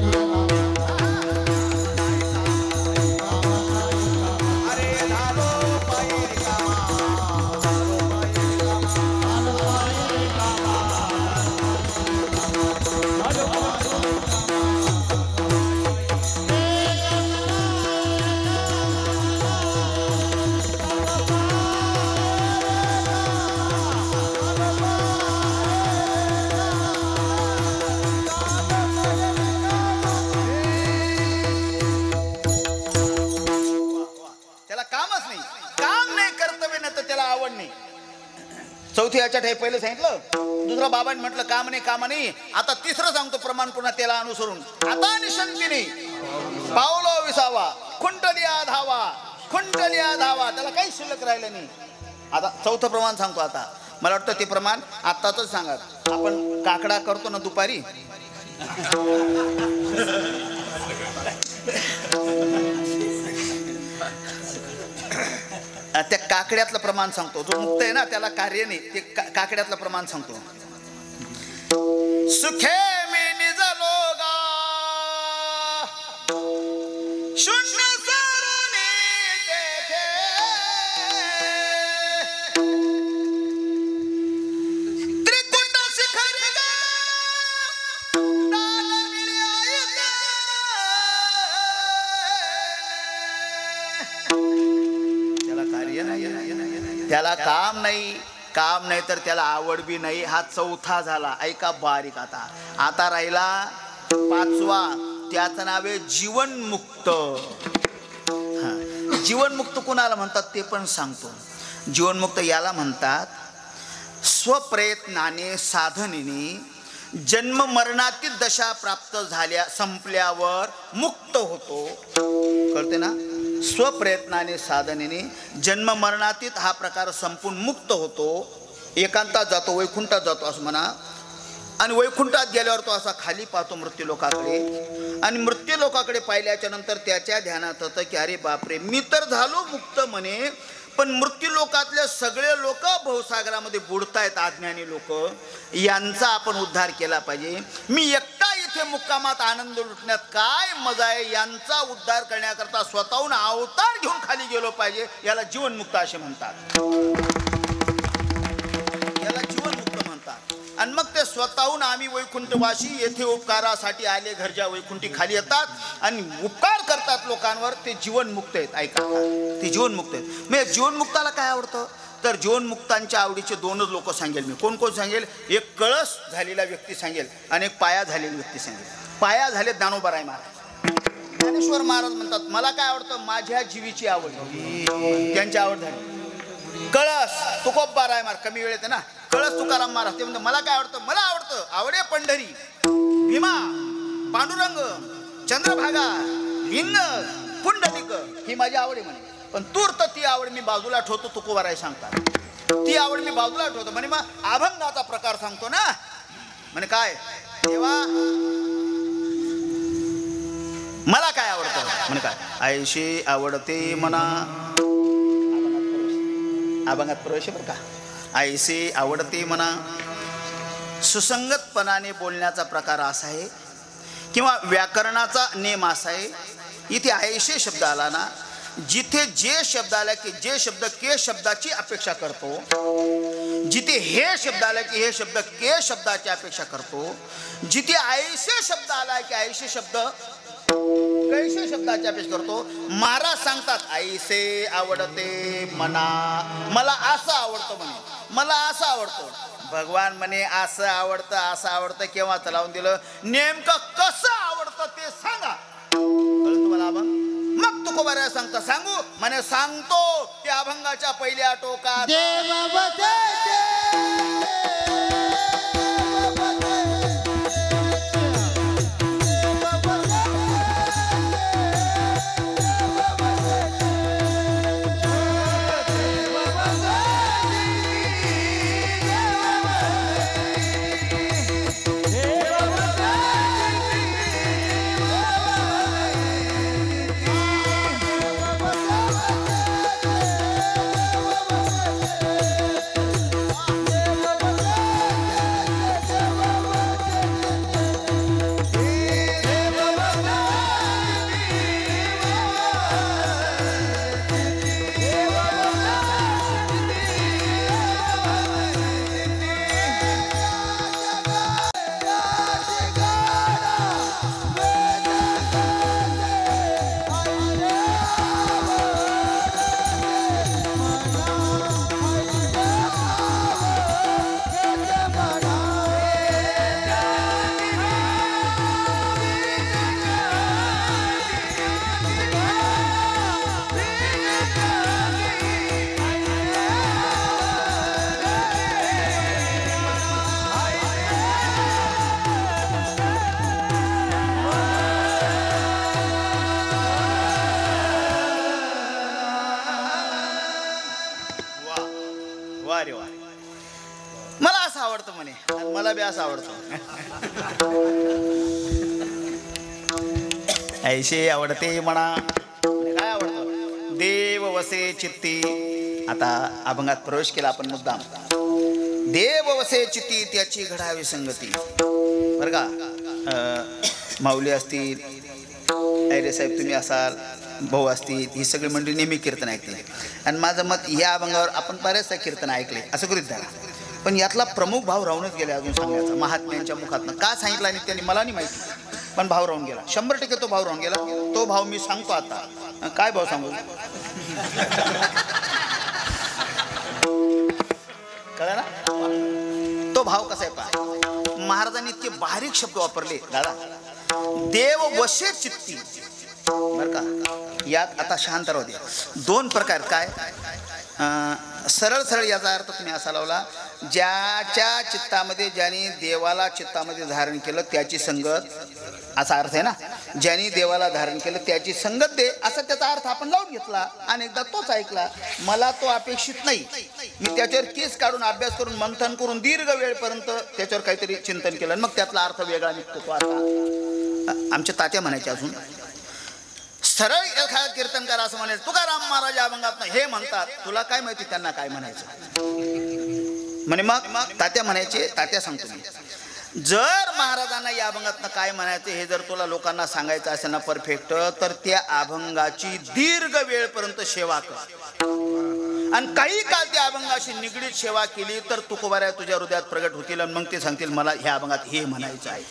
याच्या ठिकाणी पहिलं सांगितलं, दुसरं बाबांनी म्हटलं काम नाही काम नाही, आता तिसरं सांगतो प्रमाण पुन्हा त्याला अनुसरून. आता निशंतीने पावलो विसावा, खुंटलिया धावा, खुंटलिया धावा, त्याला काही शिल्लक राहिलं नाही. आता चौथं प्रमाण सांगतो. आता मला वाटतं ते प्रमाण आत्ताच सांगा. आपण काकडा करतो ना दुपारी, त्या काकड्यातलं प्रमाण सांगतो. जो मुक्त आहे ना त्याला कार्य नाही, ते काकड्यातलं प्रमाण सांगतो. सुखे मी निजलो गा शून्य सरुनी तेथे, त्रिकुट शिखरी गा डाल मिळायते. त्याला कार्य नाही, त्याला काम नाही, काम नाही तर त्याला आवड बी नाही. हा चौथा झाला. ऐका बारीक. आता राहिला पाचवा, त्याचं नाव आहे जीवनमुक्त. जीवनमुक्त कुणाला म्हणतात ते पण सांगतो. जीवनमुक्त याला म्हणतात स्वप्रयत्नाने साधनेने जन्म मरणातील दशा प्राप्त झाल्या संपल्यावर मुक्त होतो. कळते ना? स्वप्रयत्नाने साधनेने जन्म मरणातीत हा प्रकार संपून मुक्त होतो. एकांतात जातो, वैकुंठात जातो असं म्हणा. आणि वैकुंठात गेल्यावर तो असा खाली पाहतो मृत्यूलोकाकडे. आणि मृत्यूलोकाकडे पाहिल्याच्या नंतर त्याच्या ध्यानात होतं की अरे बापरे, मी तर झालो मुक्त म्हणे, पण मृत्यूलोकातले सगळे लोक भवसागरामध्ये बुडतायत, अज्ञानी लोक. यांचा आपण उद्धार केला पाहिजे. मी एकटा इथे मुक्कामात आनंद लुटण्यात काय मजा आहे, यांचा उद्धार करण्याकरता स्वतःहून अवतार घेऊन खाली गेलो पाहिजे. याला जीवनमुक्त असे म्हणतात. याला जीवनमुक्त म्हणतात. आणि मग ते स्वतःहून आम्ही वैकुंठवासी येथे उपकारासाठी आले, घरच्या वैकुंठी खाली येतात आणि उपकार करतात लोकांवर. ते जीवनमुक्त आहेत. ऐका, ते जीवनमुक्त आहेत. म्हणजे जीवनमुक्ताला काय आवडतं तर जीवनमुक्तांच्या आवडीचे दोनच लोक सांगेल मी. कोण कोण सांगेल? एक कळस झालेला व्यक्ती सांगेल आणि एक पाया झालेली व्यक्ती सांगेल. पाया झाले ज्ञानोबाराय महाराज. ज्ञानेश्वर महाराज म्हणतात मला काय आवडतं, माझ्या जीवीची आवड. त्यांची आवड झाली. कळस तुकोबाराय महाराज, कमी वेळेत आहे ना, कळस तुकाराम महाराज ते म्हणतात मला काय आवडतं, मला आवडतं आवडे पंढरी, भीमा, पांडुरंग, चंद्रभागा, लिंग, पुंडलिक, ही माझी आवड आहे म्हणे. पण तूर्त ती आवड मी बाजूला ठेवतो. तुकोबाराय सांगतात ती आवड मी बाजूला ठेवतो म्हणे. मग अभंगाचा प्रकार सांगतो ना म्हणे. काय तेव्हा मला काय आवडतं म्हणे. काय आयशी आवडते म्हणा. अभंगात प्रवेश बरं का. आयसे आवडते म्हणा. सुसंगतपणाने बोलण्याचा प्रकार असा आहे किंवा व्याकरणाचा नेम असा आहे. इथे आयशे शब्द आला ना, जिथे जे शब्द आला की जे शब्द के शब्दाची अपेक्षा करतो, जिथे हे शब्द आला की हे शब्द के शब्दाची अपेक्षा करतो, जिथे आयशे शब्द आला की आयशे शब्द कैसे शब्दाची अपेक्षा करतो. महाराज सांगतात आईसे आवडते म्हणा. मला असं आवडतं म्हणे, मला असं आवडतं. भगवान म्हणे असं आवडतं असं आवडतं केव्हाच लावून दिलं. नेमकं कसं आवडतं ते सांगा. कळलं तुम्हाला अभंग? मग तुकोबाराय सांगता सांगू म्हणे. सांगतो ते अभंगाच्या पहिल्या टोकात आवडतं म्हणे, आणि मला बी असं आवडतं. ऐशे आवडते म्हणा. काय आवडतं? देव वसे चित्ती. आता अभंगात प्रवेश केला आपण मुद्दाम. देव वसे चित्ती त्याची घडावी संगती. बरं का, माऊली असतील, ऐरे साहेब तुम्ही असाल, भाऊ असतील, ही सगळी मंडळी नेहमी कीर्तन ऐकले. आणि माझं मत या अभंगावर आपण बऱ्याचदा कीर्तन ऐकले असं करीत झाला, पण यातला प्रमुख भाव राहूनच गेला अजून सांगायचा. महात्म्यांच्या मुखातनं का सांगितलं आणि त्यांनी मला नाही माहिती, पण भाव राहून गेला. 100% तो भाव राहून गेला. तो भाव मी सांगतो आता. काय भाव सांगू? कळलं ना तो भाव कसा आहे पहा. महाराजांनी इतके बारीक शब्द वापरले दादा. देव वशे चित्ती. बर का, यात आता शांत राहू द्या. 2 प्रकार. काय सरळ सरळ याचा अर्थ तुम्ही असा लावला, ज्याच्या चित्तामध्ये, ज्याने देवाला चित्तामध्ये धारण केलं त्याची संगत, असा अर्थ आहे ना. ज्याने देवाला धारण केलं त्याची संगत दे, असा त्याचा अर्थ आपण लावून घेतला. आणि एकदा तोच ऐकला. मला तो अपेक्षित नाही. मी त्याच्यावर केस काढून अभ्यास करून मंथन करून दीर्घ वेळपर्यंत त्याच्यावर काहीतरी चिंतन केलं, मग त्यातला अर्थ वेगळा निघतो. तो आता आमच्या तात्या म्हणायचे अजून सरळ एखादा कीर्तनकार असं म्हणेल, तुकाराम महाराज अभंगात हे म्हणतात, तुला काय माहिती त्यांना काय म्हणायचं म्हणे. मग तात्या म्हणायचे, तात्या सांगतो मी, जर महाराजांना या अभंगातनं काय म्हणायचं हे जर तुला लोकांना सांगायचं असेल ना परफेक्ट, तर त्या अभंगाची दीर्घ वेळपर्यंत सेवा कर. आणि काही काळ त्या अभंगाशी निगडीत सेवा केली तर तुकोबाऱ्या तुझ्या हृदयात प्रगट होतील. आणि मग ते सांगतील मला ह्या अभंगात हे म्हणायचं आहे.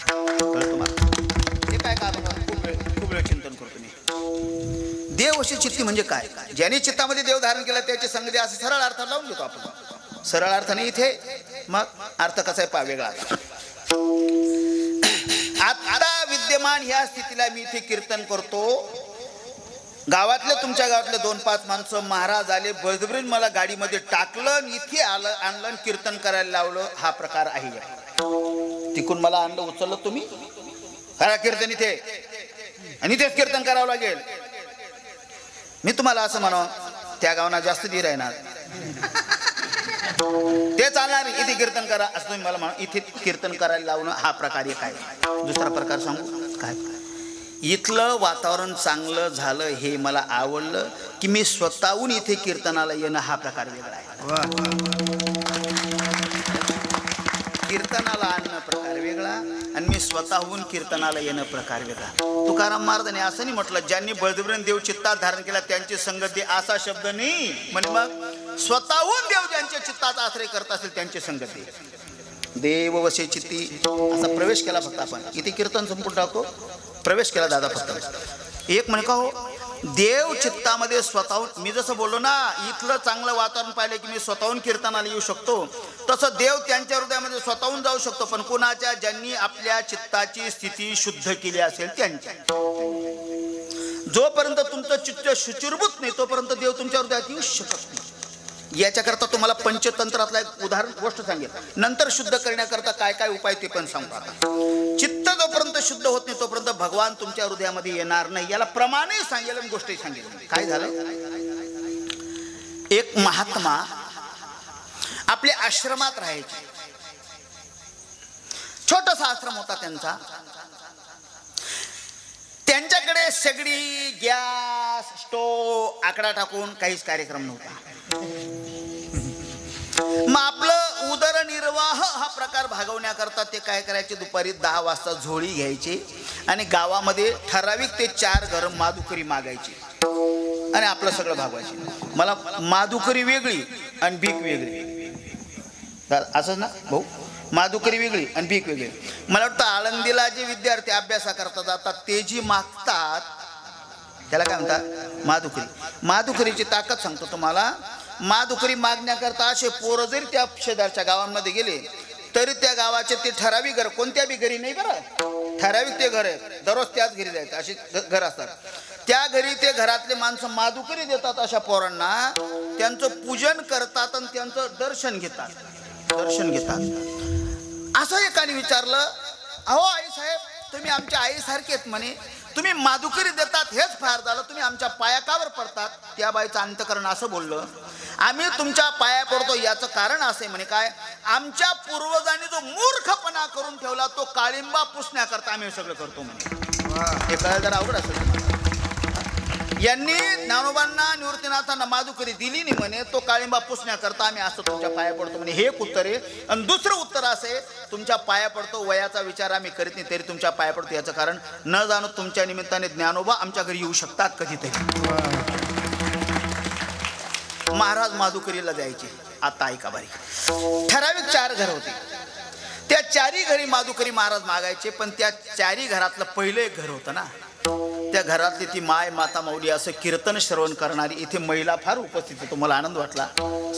कळतं मला ते काय का अभंगात खूप वेळ चिंतन करतो मी. देव अशी चित्ती म्हणजे काय? ज्याने चित्तामध्ये देव धारण केला त्याची संगती, असं सरळ अर्थ लावून घेतो आपण. सरळ अर्थ नाही इथे, मग अर्थ कसा आहे पा वेगळा. आता विद्यमान ह्या स्थितीला मी इथे कीर्तन करतो. गावातले, तुमच्या गावातले 2-5 माणसं महाराज आले, बळजबरीने मला गाडीमध्ये टाकलं, इथे आलं, आणलं, कीर्तन करायला लावलं. हा प्रकार आहे. तिकून मला आणलं, उचललं, तुम्ही करा कीर्तन इथे, आणि तेच कीर्तन करावं लागेल. मी तुम्हाला असं म्हणा, त्या गावांना जास्त धीर आहे ना, ते चालणार, इथे कीर्तन करा असं तुम्ही मला म्हणा. इथे कीर्तन करायला लावणं हा प्रकार एक आहे. दुसरा प्रकार सांगू काय? इथलं वातावरण चांगलं झालं, हे मला आवडलं की मी स्वतःहून इथे कीर्तनाला येणं, हा प्रकार वेगळा आहे. कीर्तनाला आणणं प्रकार वेगळा, आणि मी स्वतःहून कीर्तनाला येणं प्रकार वेगळा. तुकाराम महाराजांनी असं नाही म्हटलं, ज्यांनी बळजबरीने देव चित्तात धारण केला त्यांची संगती, असा शब्द नाही. म्हणजे मग स्वतःहून देव ज्यांच्या चित्ताचा आश्रय करत असेल त्यांची संगती. देव वशे चित्ती असा प्रवेश केला फक्त आपण. इथे कीर्तन संपून टाकतो, प्रवेश केला दादा फक्त. एक म्हणे का हो, देव चित्तामध्ये स्वतःहून, मी जसं बोललो ना, इथलं चांगलं वातावरण पाहिलं की मी स्वतःहून कीर्तनाला येऊ शकतो, तसं देव त्यांच्या हृदयामध्ये स्वतःहून जाऊ शकतो. पण कोणाच्या? ज्यांनी आपल्या चित्ताची स्थिती शुद्ध केली असेल त्यांच्या. जोपर्यंत तुमचं चित्त शुचिर्भूत नाही तोपर्यंत देव तुमच्या हृदयात येऊ शकत नाही. याच्याकरता तुम्हाला पंचतंत्रातला एक उदाहरण गोष्ट सांगेल, नंतर शुद्ध करण्याकरता काय काय उपाय ते पण सांगतो. चित्त जोपर्यंत शुद्ध होत नाही तोपर्यंत भगवान तुमच्या हृदयामध्ये येणार नाही. याला प्रमाणे सांगेल आणि गोष्टही सांगेल. काय झालं, एक महात्मा आपल्या आश्रमात राहायचे. छोटासा आश्रम होता त्यांचा. त्यांच्याकडे सगळी गॅस, स्टोव, आकडा टाकून काहीच कार्यक्रम नव्हता. मग आपलं उदरनिर्वाह हा प्रकार भागवण्याकरता ते काय करायचे, दुपारी 10 वाजता झोळी घ्यायची आणि गावामध्ये ठराविक ते 4 घर माधुकरी मागायची आणि आपलं सगळं भागवायचे. मला माधुकरी वेगळी आणि भीक वेगळी, असं ना भाऊ, माधुकरी वेगळी आणि भीक वेगळी. मला वाटतं आळंदीला जे विद्यार्थी अभ्यासाकरता जातात ते जी मागतात त्याला काय म्हणतात, माधुकरी. माधुकरीची ताकद सांगतो तुम्हाला. माधुकरी मागण्याकरता असे पोरं जरी त्या शेजारच्या गावांमध्ये गेले तरी त्या गावाचे ते ठराविक घर, कोणत्या बी घरी नाही बरं, ठराविक ते घर आहेत, दररोज त्याच घरी जायचं असे घर असतात. त्या घरी ते घरातले माणसं माधुकरी देतात अशा पोरांना, त्यांचं पूजन करतात आणि त्यांचं दर्शन घेतात. असं एकाने विचारलं, अहो आई साहेब, तुम्ही आमच्या आईसारखेच म्हणे, तुम्ही माधुकरी देतात हेच फार झालं, तुम्ही आमच्या पायाकावर पडतात. त्या बाईचं अंतकरण असं बोललं, आम्ही तुमच्या पाया पडतो याचं कारण असे म्हणे काय, आमच्या पूर्वजांनी जो मूर्खपणा करून ठेवला तो काळिंबा पुसण्याकरता आम्ही सगळं करतो म्हणे. हे कळलं जरा अवघड असेल. यांनी ज्ञानोबांना निवृत्तीनाथांना माधुकरी दिली नाही म्हणे, तो काळिंबा पुसण्याकरता आम्ही असं तुमच्या पाया पडतो म्हणे. हे एक उत्तर आहे. आणि दुसरं उत्तर असं आहे, तुमच्या पाया पडतो वयाचा विचार आम्ही करीत नाही तरी तुमच्या पाया पडतो. याचं कारण न जाणू तुमच्या निमित्ताने ज्ञानोबा आमच्या घरी येऊ शकतात कधीतरी. महाराज माधुकरीला जायचे. आता ऐका बारी, ठराविक 4 घर होते. त्या 4ही घरी माधुकरी महाराज मागायचे. पण त्या 4ही घरातलं पहिलं एक घर होतं ना, त्या घरातली ती माय माता माऊली असं कीर्तन श्रवण करणारी इथे महिला फार उपस्थित होतो. मला आनंद वाटला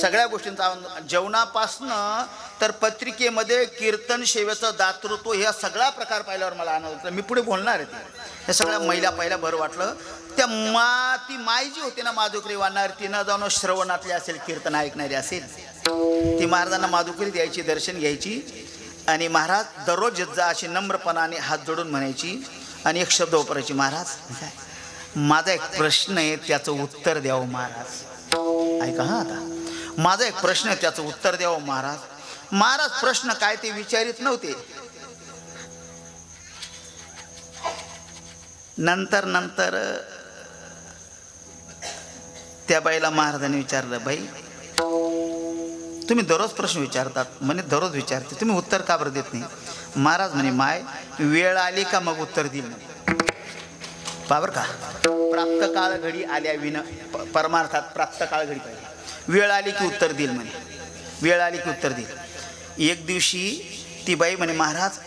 सगळ्या गोष्टींचा. जेवणापासनं तर पत्रिकेमध्ये कीर्तन सेवेचं दातृत्व ह्या सगळा प्रकार पाहिल्यावर मला आनंद वाटला. मी पुढे बोलणार आहे. ह्या सगळ्या महिला पाहिल्या बरं वाटलं. त्या ती माय जी होती ना माधुकरी वाढणारी, ती न जाणं श्रवणातली असेल, कीर्तन ऐकणारी असेल, ती महाराजांना माधुकरी द्यायची, दर्शन घ्यायची. आणि महाराज दररोज जा अशी नम्रपणाने हात जोडून म्हणायची आणि एक शब्द वापरायची, महाराज माझा एक प्रश्न आहे त्याचं उत्तर द्यावं महाराज. ऐका हा, आता माझा एक प्रश्न आहे त्याचं उत्तर द्यावं महाराज. महाराज प्रश्न काय ते विचारित नव्हते. नंतर त्या बाईला महाराजांनी विचारलं, बाई तुम्ही दररोज प्रश्न विचारतात म्हणे. दररोज विचारते, तुम्ही उत्तर का बरं देत नाही? महाराज म्हणे, माय वेळ आली का मग उत्तर देईल म्हणे. पावर का प्राप्त काळ घडी आल्या विन परमार्थात प्राप्त काळ घडी पाहिजे. वेळ आली की उत्तर देईल म्हणे. वेळ आली की उत्तर देईल. एक दिवशी ती बाई म्हणे, महाराज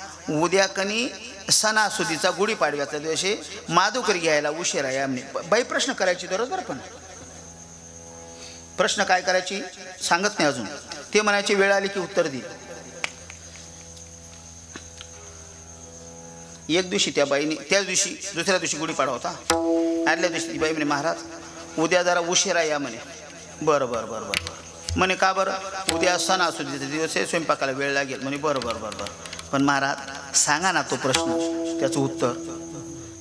उद्या कनी सणासुदीचा गुढीपाडव्याचा दिवशी माधुकरी घ्यायला उशिरा या म्हणे. बाई प्रश्न करायची दररोज बरं, पण प्रश्न काय करायची सांगत नाही अजून. ते म्हणायचे वेळ आली की उत्तर देईल. एक दिवशी त्या बाईने, त्याच दिवशी दुसऱ्या दिवशी गुढीपाडवा होता, आदल्या दिवशी ती बाई म्हणे, महाराज उद्या जरा उशिरा या म्हणे. बरं बरं बरं बरं बरं म्हणे. का बरं? उद्या सणासुदीचा दिवस आहे, स्वयंपाकाला वेळ लागेल म्हणे. बरं बरं बरं बरं. पण महाराज सांगा ना तो प्रश्न, त्याचं उत्तर.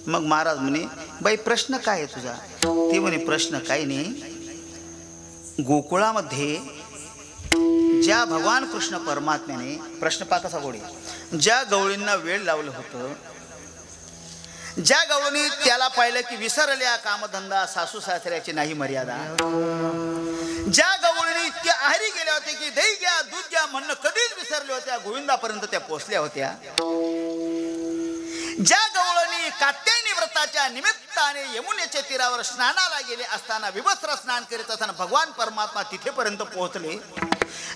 मग महाराज म्हणे, बाई प्रश्न काय आहे तुझा? ती म्हणे, प्रश्न काही नाही, गोकुळामध्ये ज्या भगवान कृष्ण परमात्म्याने, प्रश्न पा कसा गोडी, ज्या गवळींना वेळ लावलं होतं, ज्या गवळींनी त्याला पाहिलं की विसरल्या कामधंदा सासू सासऱ्याची नाही मर्यादा, ज्या गवळींनी इतक्या आहारी गेल्या होत्या की दही घ्या दूध घ्या म्हणणं कधीच विसरल्या होत्या, गोविंदापर्यंत त्या पोचल्या होत्या, ज्या गवळणी कात्यायनी व्रताच्या निमित्ताने यमुनेच्या तीरावर स्नानाला गेले असताना, विवस्त्र स्नान करीत असताना भगवान परमात्मा तिथेपर्यंत पोहोचले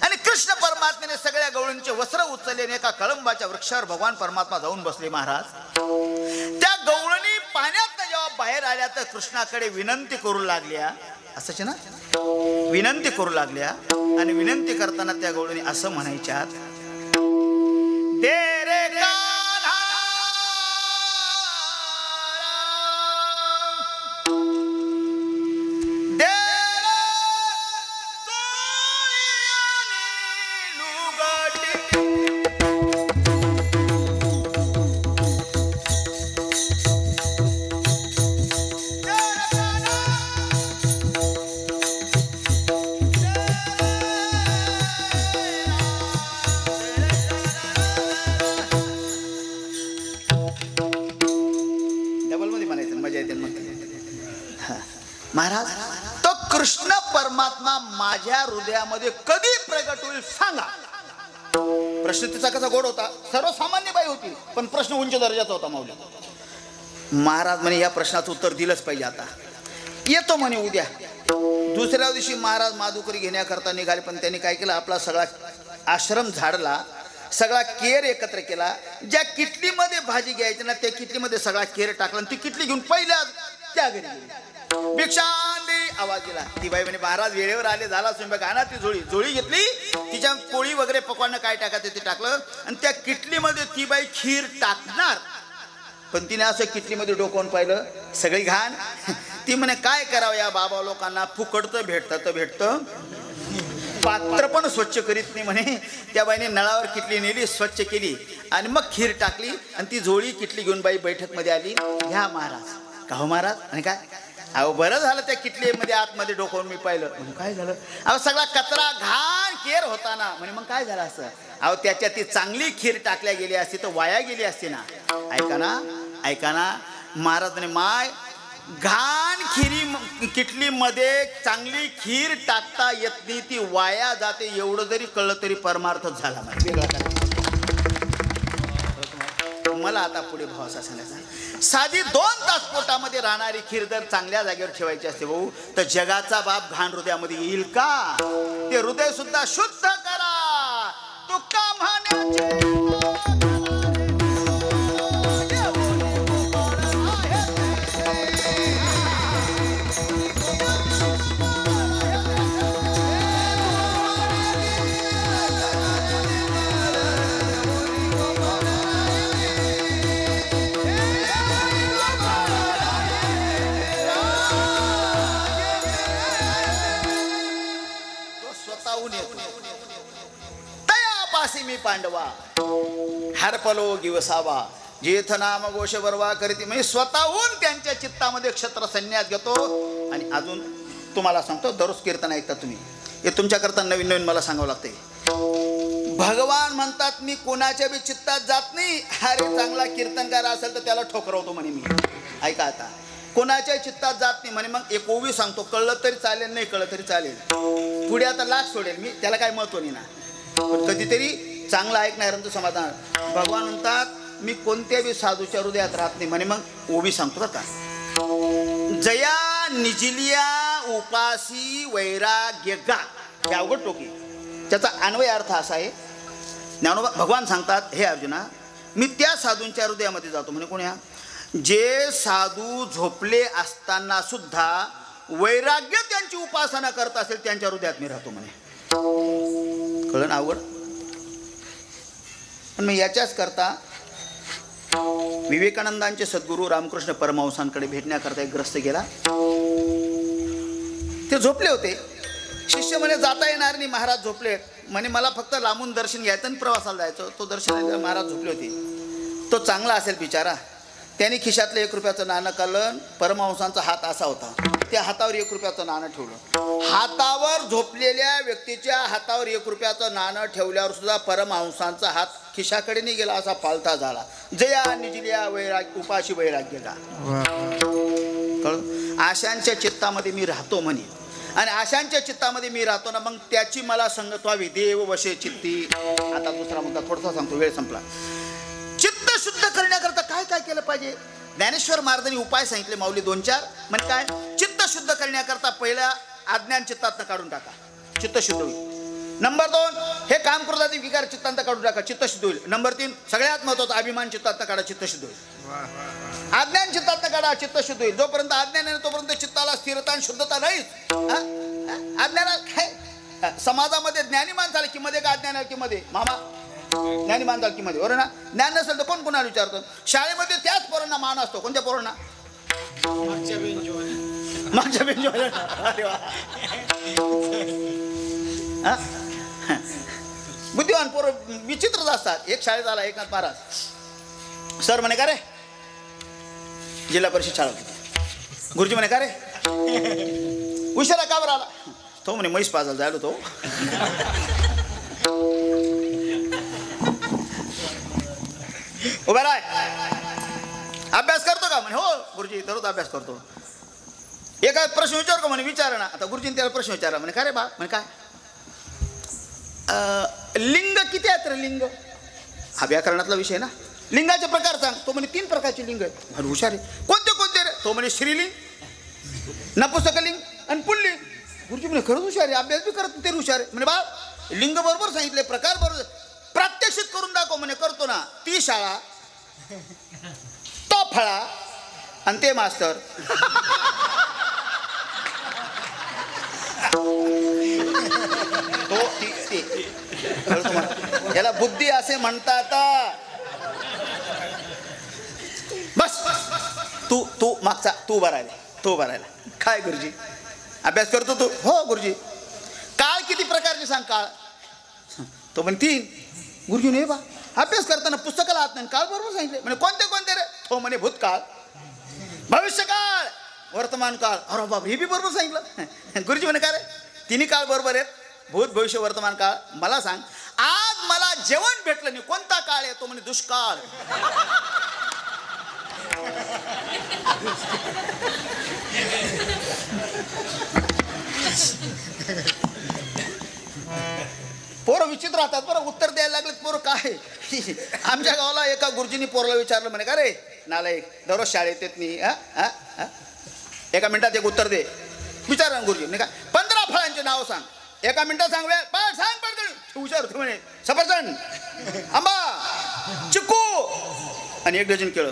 आणि कृष्ण परमात्म्याने सगळ्या गवळींचे वस्त्र उचलले आणि एका कळंबाच्या वृक्षावर भगवान परमात्मा जाऊन बसले. महाराज त्या गवळणी पाण्यात जेव्हा बाहेर आल्या तर कृष्णाकडे विनंती करू लागल्या. असंच ना, विनंती करू लागल्या. आणि विनंती करताना त्या गवळणी असं म्हणायच्यात, दे रे कान्हा महाराज तो कृष्ण परमात्मा माझ्या हृदयामध्ये कधी प्रगट होईल सांगा. प्रश्न तिचा कसा गोड होता, सर्वसामान्य बाई होती पण प्रश्न उंच दर्जाचा होता. माऊली महाराज म्हणे या प्रश्नाचं उत्तर दिलंच पाहिजे, आता येतो म्हणे उद्या. दुसऱ्या दिवशी महाराज माधुकरी घेण्याकरता निघाले. पण त्यांनी काय केलं, आपला सगळा आश्रम झाडला, सगळा केर एकत्र केला. ज्या किटलीमध्ये भाजी घ्यायची ना त्या किटलीमध्ये सगळा केर टाकला आणि ती किटली घेऊन पहिल्या त्या घरी गेली. भिक्षांदी आवाज दिला. ती बाई म्हणे महाराज वेळेवर आले, झाला स्वयंपाक. आणा ती जोळी घेतली, तिच्या पोळी वगैरे पकवानं काय टाकायचं ते टाकलं आणि त्या किटलीमध्ये ती बाई खीर टाकणार. पण तिने असं किटलीमध्ये डोकावून पाहिलं, सगळी घाण. ती म्हणे काय करावं या बाबा लोकांना, फुकटतं भेटतं तर भेटतं, पात्र पण स्वच्छ करीत नाही म्हणे. त्या बाईने नळावर किटली नेली, स्वच्छ केली आणि मग खीर टाकली आणि ती जोळी किटली घेऊन बाई बैठक मध्ये आली. घ्या महाराज. का हो महाराज? आणि काय अहो बरं झालं त्या किटलीमध्ये आतमध्ये डोकावून मी पाहिलं. म्हणून काय झालं? अहो सगळा कचरा घाण केर होता ना. म्हणे मग काय झालं असं? अहो त्याच्यात ती चांगली खीर टाकल्या गेली असती तर वाया गेली असती ना. ऐका ना महाराजांनी माय घाण किटलीमध्ये चांगली खीर टाकता येत नाही, ती वाया जाते. एवढं जरी कळलं तरी परमार्थच झाला. वेगळा मला आता पुढे भाव असा सांगायचा, साधी 2 तास पोटामध्ये राहणारी खीर जर चांगल्या जागेवर ठेवायची असते भाऊ, तर जगाचा बाप घाण हृदयामध्ये येईल का? ते हृदय सुद्धा शुद्ध करा. तुका म्हणायचे मी पांडवा हरपलो गिवसावा जेथ नाम घोष बरवा करीती. म्हणजे स्वतःहून त्यांच्या चित्तामध्ये क्षत्र संन्यास घेतो. आणि अजून तुम्हाला सांगतो, दररोज कीर्तन ऐकता तुम्ही, हे तुमच्याकरता नवीन नवीन मला सांगावं लागतंय. भगवान म्हणतात मी कोणाच्या बी चित्तात जात नाही. अरे चांगला कीर्तनकार असेल तर त्याला ठोकरवतो म्हणे मी. ऐका आता, कोणाच्या चित्तात जात नाही म्हणे. मग एक ओवी सांगतो, कळलं तरी चालेल नाही कळलं तरी चालेल, पुढे आता लाख सोडेल मी, त्याला काय महत्व नाही ना. पण कधीतरी चांगलं ऐकणाऱ्यांचं समाधान. भगवान म्हणतात मी कोणत्या बी साधूच्या हृदयात राहत नाही म्हणे. मग ओवी सांगतो बरं का, जया निजिलिया उपासी वैराग्य गा, हे अवघड टोकी. त्याचा अन्वय अर्थ असा आहे, ज्ञानोबा भगवान सांगतात हे अर्जुना, मी त्या साधूंच्या हृदयामध्ये जातो म्हणे. कोण्या? जे साधू झोपले असताना सुद्धा वैराग्य त्यांची उपासना करत असेल त्यांच्या हृदयात मी राहतो म्हणे. कळलं ना अवघड? पण मग याच्याच करता विवेकानंदांचे सद्गुरू रामकृष्ण परमहंसांकडे भेटण्याकरता एक ग्रस्त गेला. ते झोपले होते. शिष्य म्हणे जाता येणार नाही, महाराज झोपले म्हणे. मला फक्त लांबून दर्शन घ्यायचं आणि प्रवासाला जायचं. तो दर्शन महाराज झोपले होते. तो चांगला असेल बिचारा. त्याने खिशातलं 1 रुपयाचं नाणं काढलं. परमहंसांचा हात असा होता, त्या हातावर 1 रुपयाचं नाणं ठेवलं. हातावर झोपलेल्या व्यक्तीच्या हातावर 1 रुपयाचं नाणं ठेवल्यावर सुद्धा परमहंसांचा हात खिशाकडे नाही गेला, असा पालथा झाला. जया निजिलिया वैराग्य उपाशी वैराग्य का. आशांच्या चित्तामध्ये मी राहतो म्हणे. आणि आशांच्या चित्तामध्ये मी राहतो ना, मग त्याची मला संगत व्हावी. देव वशे चित्ती. आता दुसरा मुद्दा थोडासा सांगतो, वेळ संपला. चित्त शुद्ध करण्याकरता काय काय केलं पाहिजे? ज्ञानेश्वर महाराजांनी उपाय सांगितले माऊली 2-4. म्हणजे काय? चित्त शुद्ध करण्याकरता पहिला अज्ञान चित्तातनं काढून टाका, चित्त शुद्ध होईल. नंबर 2, हे काम करतात विकार चित्तांत काढून टाका, चित्त शुद्ध होईल. नंबर 3, सगळ्यात महत्वाचा अभिमान चित्तातनं काढा, चित्त शुद्ध होईल. अज्ञान चित्तातनं काढा, चित्त शुद्ध होईल. जोपर्यंत अज्ञान आहे तोपर्यंत चित्ताला स्थिरता आणि शुद्धता नाहीच. अज्ञाना काय समाजामध्ये ज्ञानी माणसाला किंमत आहे का अज्ञानाला किंमत आहे? मामा ज्ञानी माणसाला किंमत आहे बरोबर ना. ज्ञान नसेल तर कोण कोणाला विचारतं? शाळेमध्ये त्याच पोरांना मान असतो. कोणत्या पोरांना? मागच्या बेंचवर. अरे वा, बुद्धिवान पोरं विचित्रच असतात. एक शाळेत आला एकनाथ महाराज. सर म्हणे का रे, जिल्हा परिषद शाळा होती. गुरुजी म्हणे का रे उशिरा का बरं आला? तो म्हणे म्हैस पाजायला जायला तो. उभा राय, अभ्यास करतो का? म्हणे हो गुरुजी दररोज अभ्यास करतो. एका प्रश्न विचार का? म्हणे विचारा ना. आता गुरुजीने त्याला प्रश्न विचारला. म्हणे का रे बा? म्हणे काय? लिंग किती आहेत रे? लिंग हा व्याकरणातला विषय ना. लिंगाचे प्रकार सांग. तो म्हणे 3 प्रकारचे लिंग आहेत. अरे हुशार आहे. कोणते कोणते रे? तो म्हणे श्रीलिंग, नपुंसकलिंग आणि पुल्लिंग. गुरुजी म्हणे खरंच हुशार आहे, अभ्यास बी करत ते हुशार आहे. म्हणे बा लिंग बरोबर सांगितले, प्रकार बरोबर, प्रात्यक्षित करून दाखव. म्हणे करतो ना. ती शाळा, तो फळा आणि ते मास्तर. तो याला बुद्धी असे म्हणतात. बस तू तू मागचा तू भरायला, तो भरायला. काय गुरुजी अभ्यास करतो तू? हो गुरुजी. काळ किती प्रकारचे सांग? काळ तो पण 3. गुरुजी नाही बा अभ्यास करताना पुस्तकाला हात नाही, काळ बरोबर सांगितले. म्हणजे कोणते कोणते रे? तो म्हणे भूतकाळ, भविष्यकाळ, वर्तमान काळ. अरे बाप, हे बी बरोबर सांगितलं. गुरुजी म्हणे काय रे, तिन्ही काळ बरोबर आहेत, भूत भविष्य वर्तमान काळ. मला सांग, आज मला जेवण भेटलं नाही, कोणता काळ आहे? तो म्हणे दुष्काळ. पोरं विचित्र राहतात बरं, उत्तर द्यायला लागलेत पोरं. काय आमच्या गावाला एका गुरुजींनी पोराला विचारलं, म्हणे का रे नालायक, दररोज शाळेत येत नाही, एका मिनिटात एक उत्तर दे. विचार ना गुरुजी, नाही का 15 फळांचे नाव सांग, एका मिनिटात सांग. पाठ सांग, पडकन हुशार होते म्हणे. सफरचंद, आंबा, चिक्कू आणि 1 डझन केळं.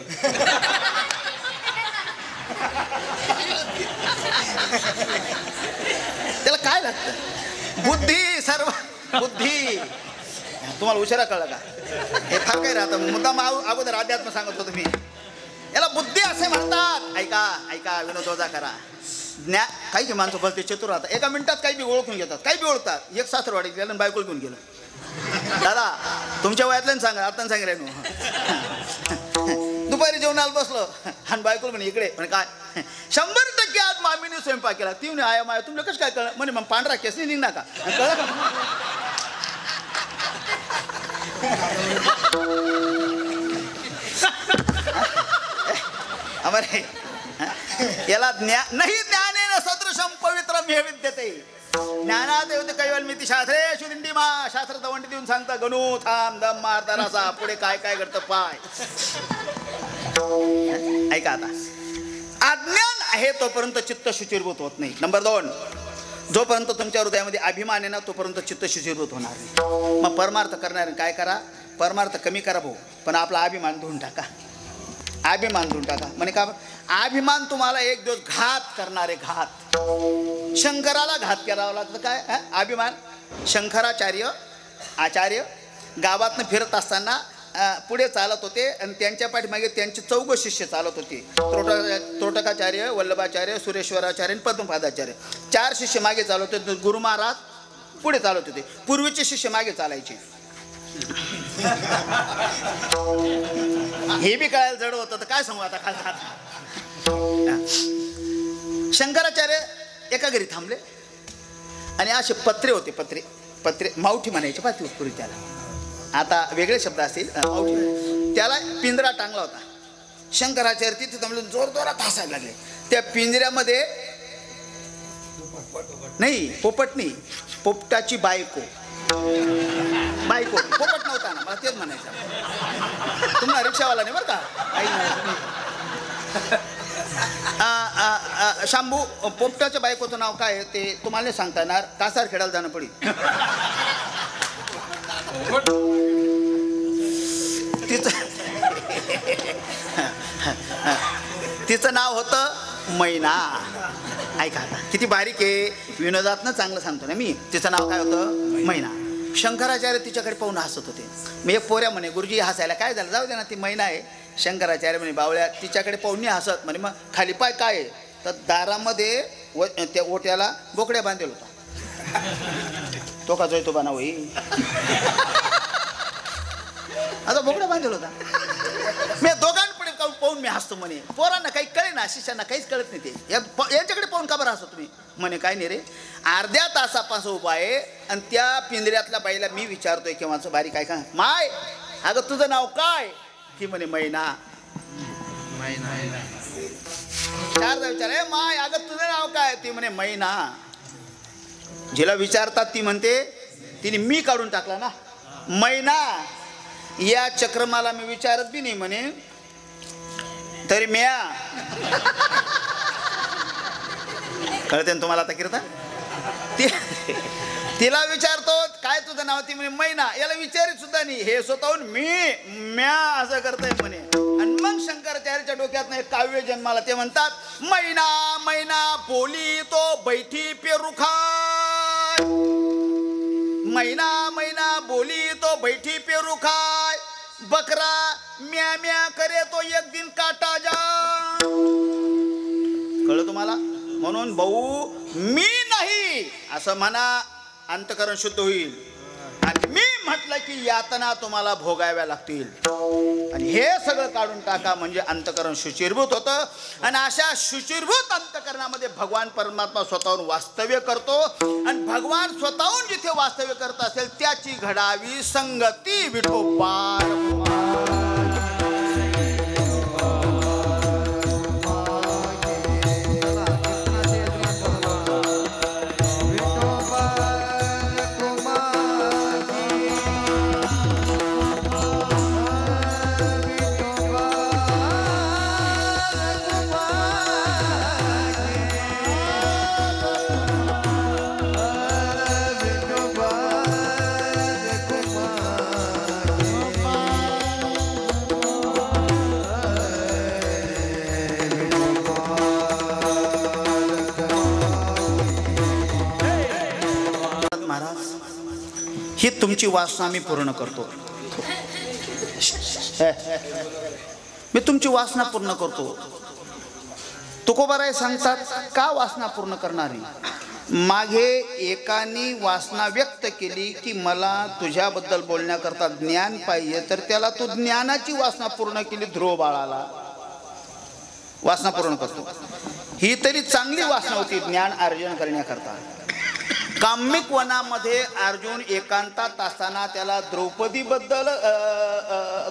त्याला काय लागतं? बुद्धी, सर्व बुद्धी. तुम्हाला उशिरा कळलं का? हे फार काही राहतं. मुद्दाम अगोदर अध्यात्म सांगत होतो मी. याला बुद्धी असे म्हणतात. ऐका ऐका, विनोद वजा करा. काही की माणसं भलते चतुर राहतात, एका मिनिटात काही बी ओळखून घेतात, काही बी ओळखतात. एक सासरवाडीत गेलं आणि बायकोला घेऊन गेलं. दादा तुमच्या वयातलं सांगा, आता सांगितलं दुपारी जेवणाला बसलो आणि बायकोला म्हणे इकडे. म्हणे काय? 100% आज मामीने स्वयंपाक केला. ती म्हणे आया माया तुमचं कसं काय कळलं? म्हणे मग पांढरा केस नाही निघणार का? कळलं का? अमरे याला नाही ज्ञानेन सदृशम पवित्रम हे विद्यते. ज्ञानात येते कैवल्मिती शास्त्रेषु दिंडीमा. शास्त्र दवंडी देऊन सांगता गणू थांब दम मार दरासा, पुढे काय काय घडतं पाय. ऐका आता, अज्ञान आहे तोपर्यंत चित्त शुचिर्भूत होत नाही. नंबर 2, जोपर्यंत तुमच्या हृदयामध्ये अभिमान आहे ना तोपर्यंत चित्त शुचिर्भूत होणार नाही. मग परमार्थ करणार काय करा? परमार्थ कमी करा भाऊ, पण आपला अभिमान धुवून टाका. अभिमान धुवून टाका. म्हणे का? अभिमान तुम्हाला एक दिवस घात करणारे. घात. शंकराला घात करावा लागतं. काय अभिमान? शंकराचार्य आचार्य गावातनं फिरत असताना पुढे चालत होते आणि त्यांच्या पाठीमागे त्यांचे 4 शिष्य चालत होते. त्रोटकाचार्य, वल्लभाचार्य, सुरेश्वराचार्य आणि पद्मपादाचार्य. 4 शिष्य मागे चालत होते. गुरु महाराज पुढे चालत होते. पूर्वीचे शिष्य मागे चालायचे. हे बी कळायला जड होतं तर काय सांगू आता. खालचा शंकराचार्य एका घरी थांबले आणि असे पत्रे होते. पत्रे मावठी म्हणायचे पाहते पूर्वी त्याला. आता वेगळे शब्द असतील. मावठी. त्याला पिंजरा टांगला होता. शंकराचार्य तिथे थांबले, जोरजोरात हसायला लागले. त्या पिंजऱ्यामध्ये नाही, पोपट नाही, पोपटाची बायको. पोपट नव्हता ना, मला तेच म्हणायचं. तुम्हाला रिक्षावाला नाही बरं का? शांभू, पोपटाच्या बायकोचं नाव काय ते तुम्हाला नाही सांगता येणार. कासार खेळायला जाणं पडेल. तिचं नाव होतं मैना. ऐका आता किती बारीक आहे. विनोदातनं चांगलं सांगतो ना मी. तिचं नाव काय होतं? मैना. शंकराचार्य तिच्याकडे पाहून हसत होते. मी एक पोऱ्या म्हणे गुरुजी हसायला काय झालं? जाऊ दे ना, ती मैना आहे. शंकराचार्य म्हणे बावळ्या तिच्याकडे पाहून नाही हसत. म्हणे मग खाली पाय काय आहे? तर दारामध्ये त्या ओट्याला बोकड्या बांधेल होता. तो का जोय तो बाना होई. आता बोकड्या बांधेल होता. मी दोघांकडे पाहून मी हसतो म्हणे. पोरांना काही कळे ना, शिष्यांना काहीच कळत नाही. ते यांच्याकडे पाहून का बरं हसतो तुम्ही? म्हणे काय नाही रे, अर्ध्या तासापासून उभा आहे आणि त्या पिंजऱ्यातल्या बाईला मी विचारतोय केव्हाचं बारीक काय का माय अगं तुझं नाव काय? ती म्हणे मैना. 4दा विचार माय अगं तुझं नाव काय? ती म्हणे मैना. जिला विचारतात ती म्हणते तिने मी काढून टाकला ना मैना. या चक्रमाला मी विचारत बी नाही म्हणे तरी म्या. कळते ना तुम्हाला आता कीर्तन? तिला विचारतो काय तुझं नाव? ती म्हणे मैना. याला विचारित सुद्धा नाही. हे स्वतःहून म्या असं करतय म्हणे. आणि मग शंकराचार्याच्या डोक्यात एक काव्य जन्माला. ते म्हणतात मैना मैना बोली तो बैठी पेरू खाय. मैना मैना बोली तो बैठी पेरू खाय. बकरा म्या म्या करे तो एक दिन काटा जा. कळलं तुम्हाला? म्हणून भाऊ मी नाही असं म्हणा, अंतकरण शुद्ध होईल. आणि मी म्हटलं की यातना तुम्हाला भोगाव्या लागतील. आणि हे सगळं काढून टाका म्हणजे अंतःकरण शुचिर्भूत होतं. आणि अशा शुचिर्भूत अंतःकरणामध्ये भगवान परमात्मा स्वतःहून वास्तव्य करतो. आणि भगवान स्वतःहून जिथे वास्तव्य करत असेल त्याची घडावी संगती विठोबा. ही तुमची वासना मी पूर्ण करतो. मी तुमची वासना पूर्ण करतो. तुकोबाराय सांगतात का वासना पूर्ण करणारी. मागे एकाने वासना व्यक्त केली की मला तुझ्याबद्दल बोलण्याकरता ज्ञान पाहिजे, तर त्याला तू ज्ञानाची वासना पूर्ण केली. ध्रुव बाळाला वासना पूर्ण करतो. ही तरी चांगली वासना होती ज्ञान अर्जन करण्याकरता. काम्यक वनामध्ये अर्जुन एकांतात असताना त्याला द्रौपदी बद्दल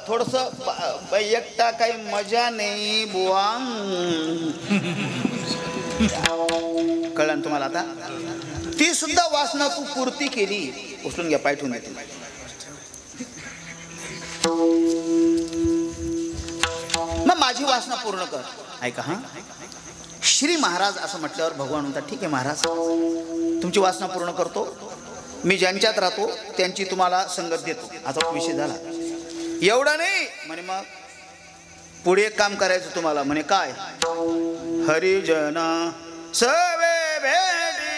थोडस एकटा काही मजा नाही बुवा. कळलं तुम्हाला आता. ती सुद्धा वासना तू पूर्ती केली. उचलून घ्या, पायठून देते. मग माझी वासना पूर्ण कर. ऐका हा, श्री महाराज असं म्हटल्यावर भगवान म्हणतात ठीक आहे महाराज, तुमची वासना पूर्ण करतो. मी ज्यांच्यात राहतो त्यांची तुम्हाला संगत देतो. आता विषय झाला एवढा नाही म्हणे. मग पुढे एक काम करायचं तुम्हाला. म्हणे काय. हरिजन सवे भेटी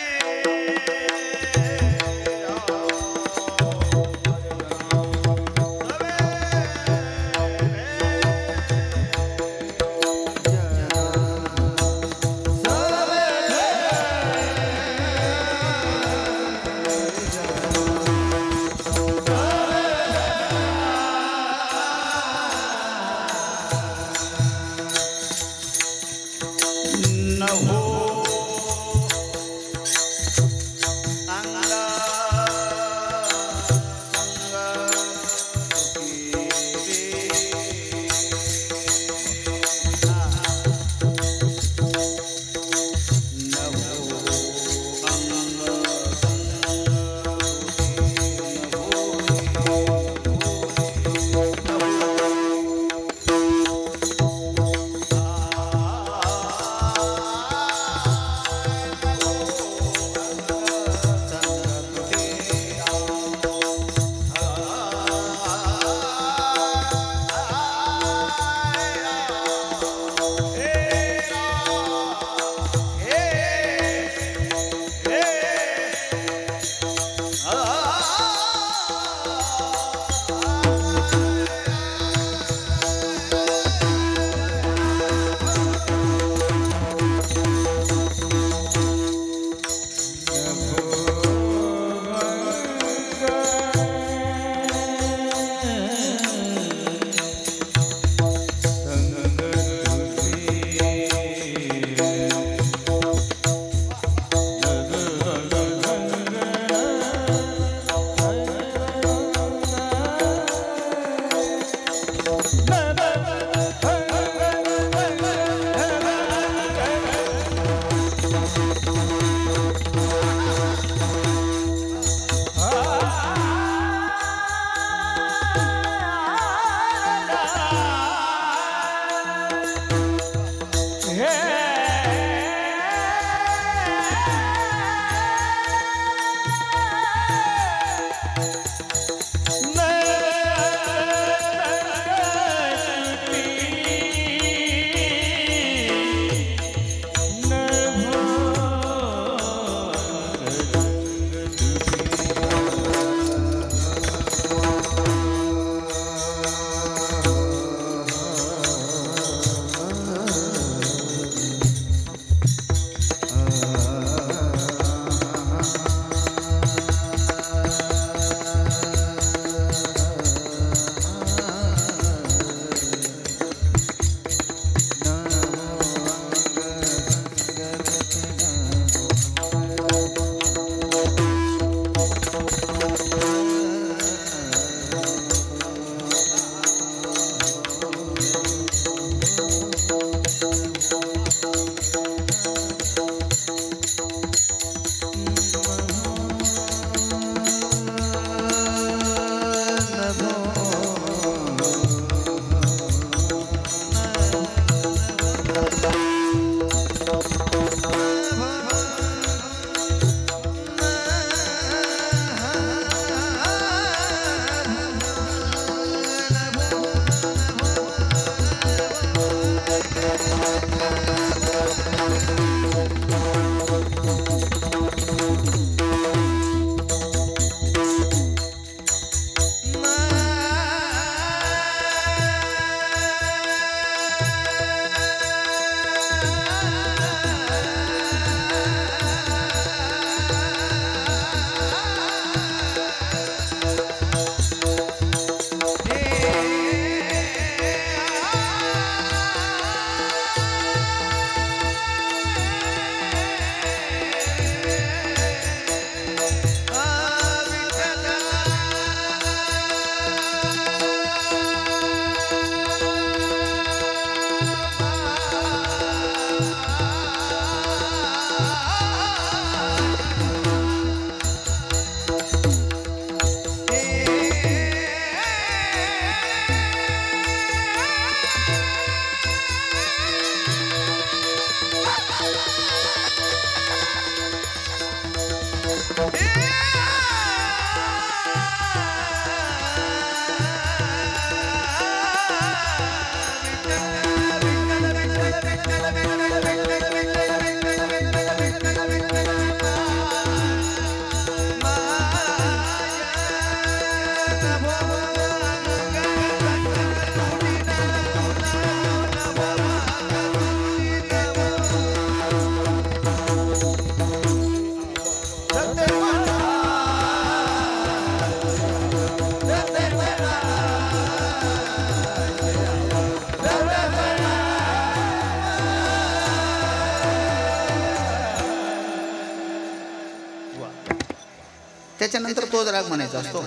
त्याच्यानंतर तोच राग म्हणायचा असतो.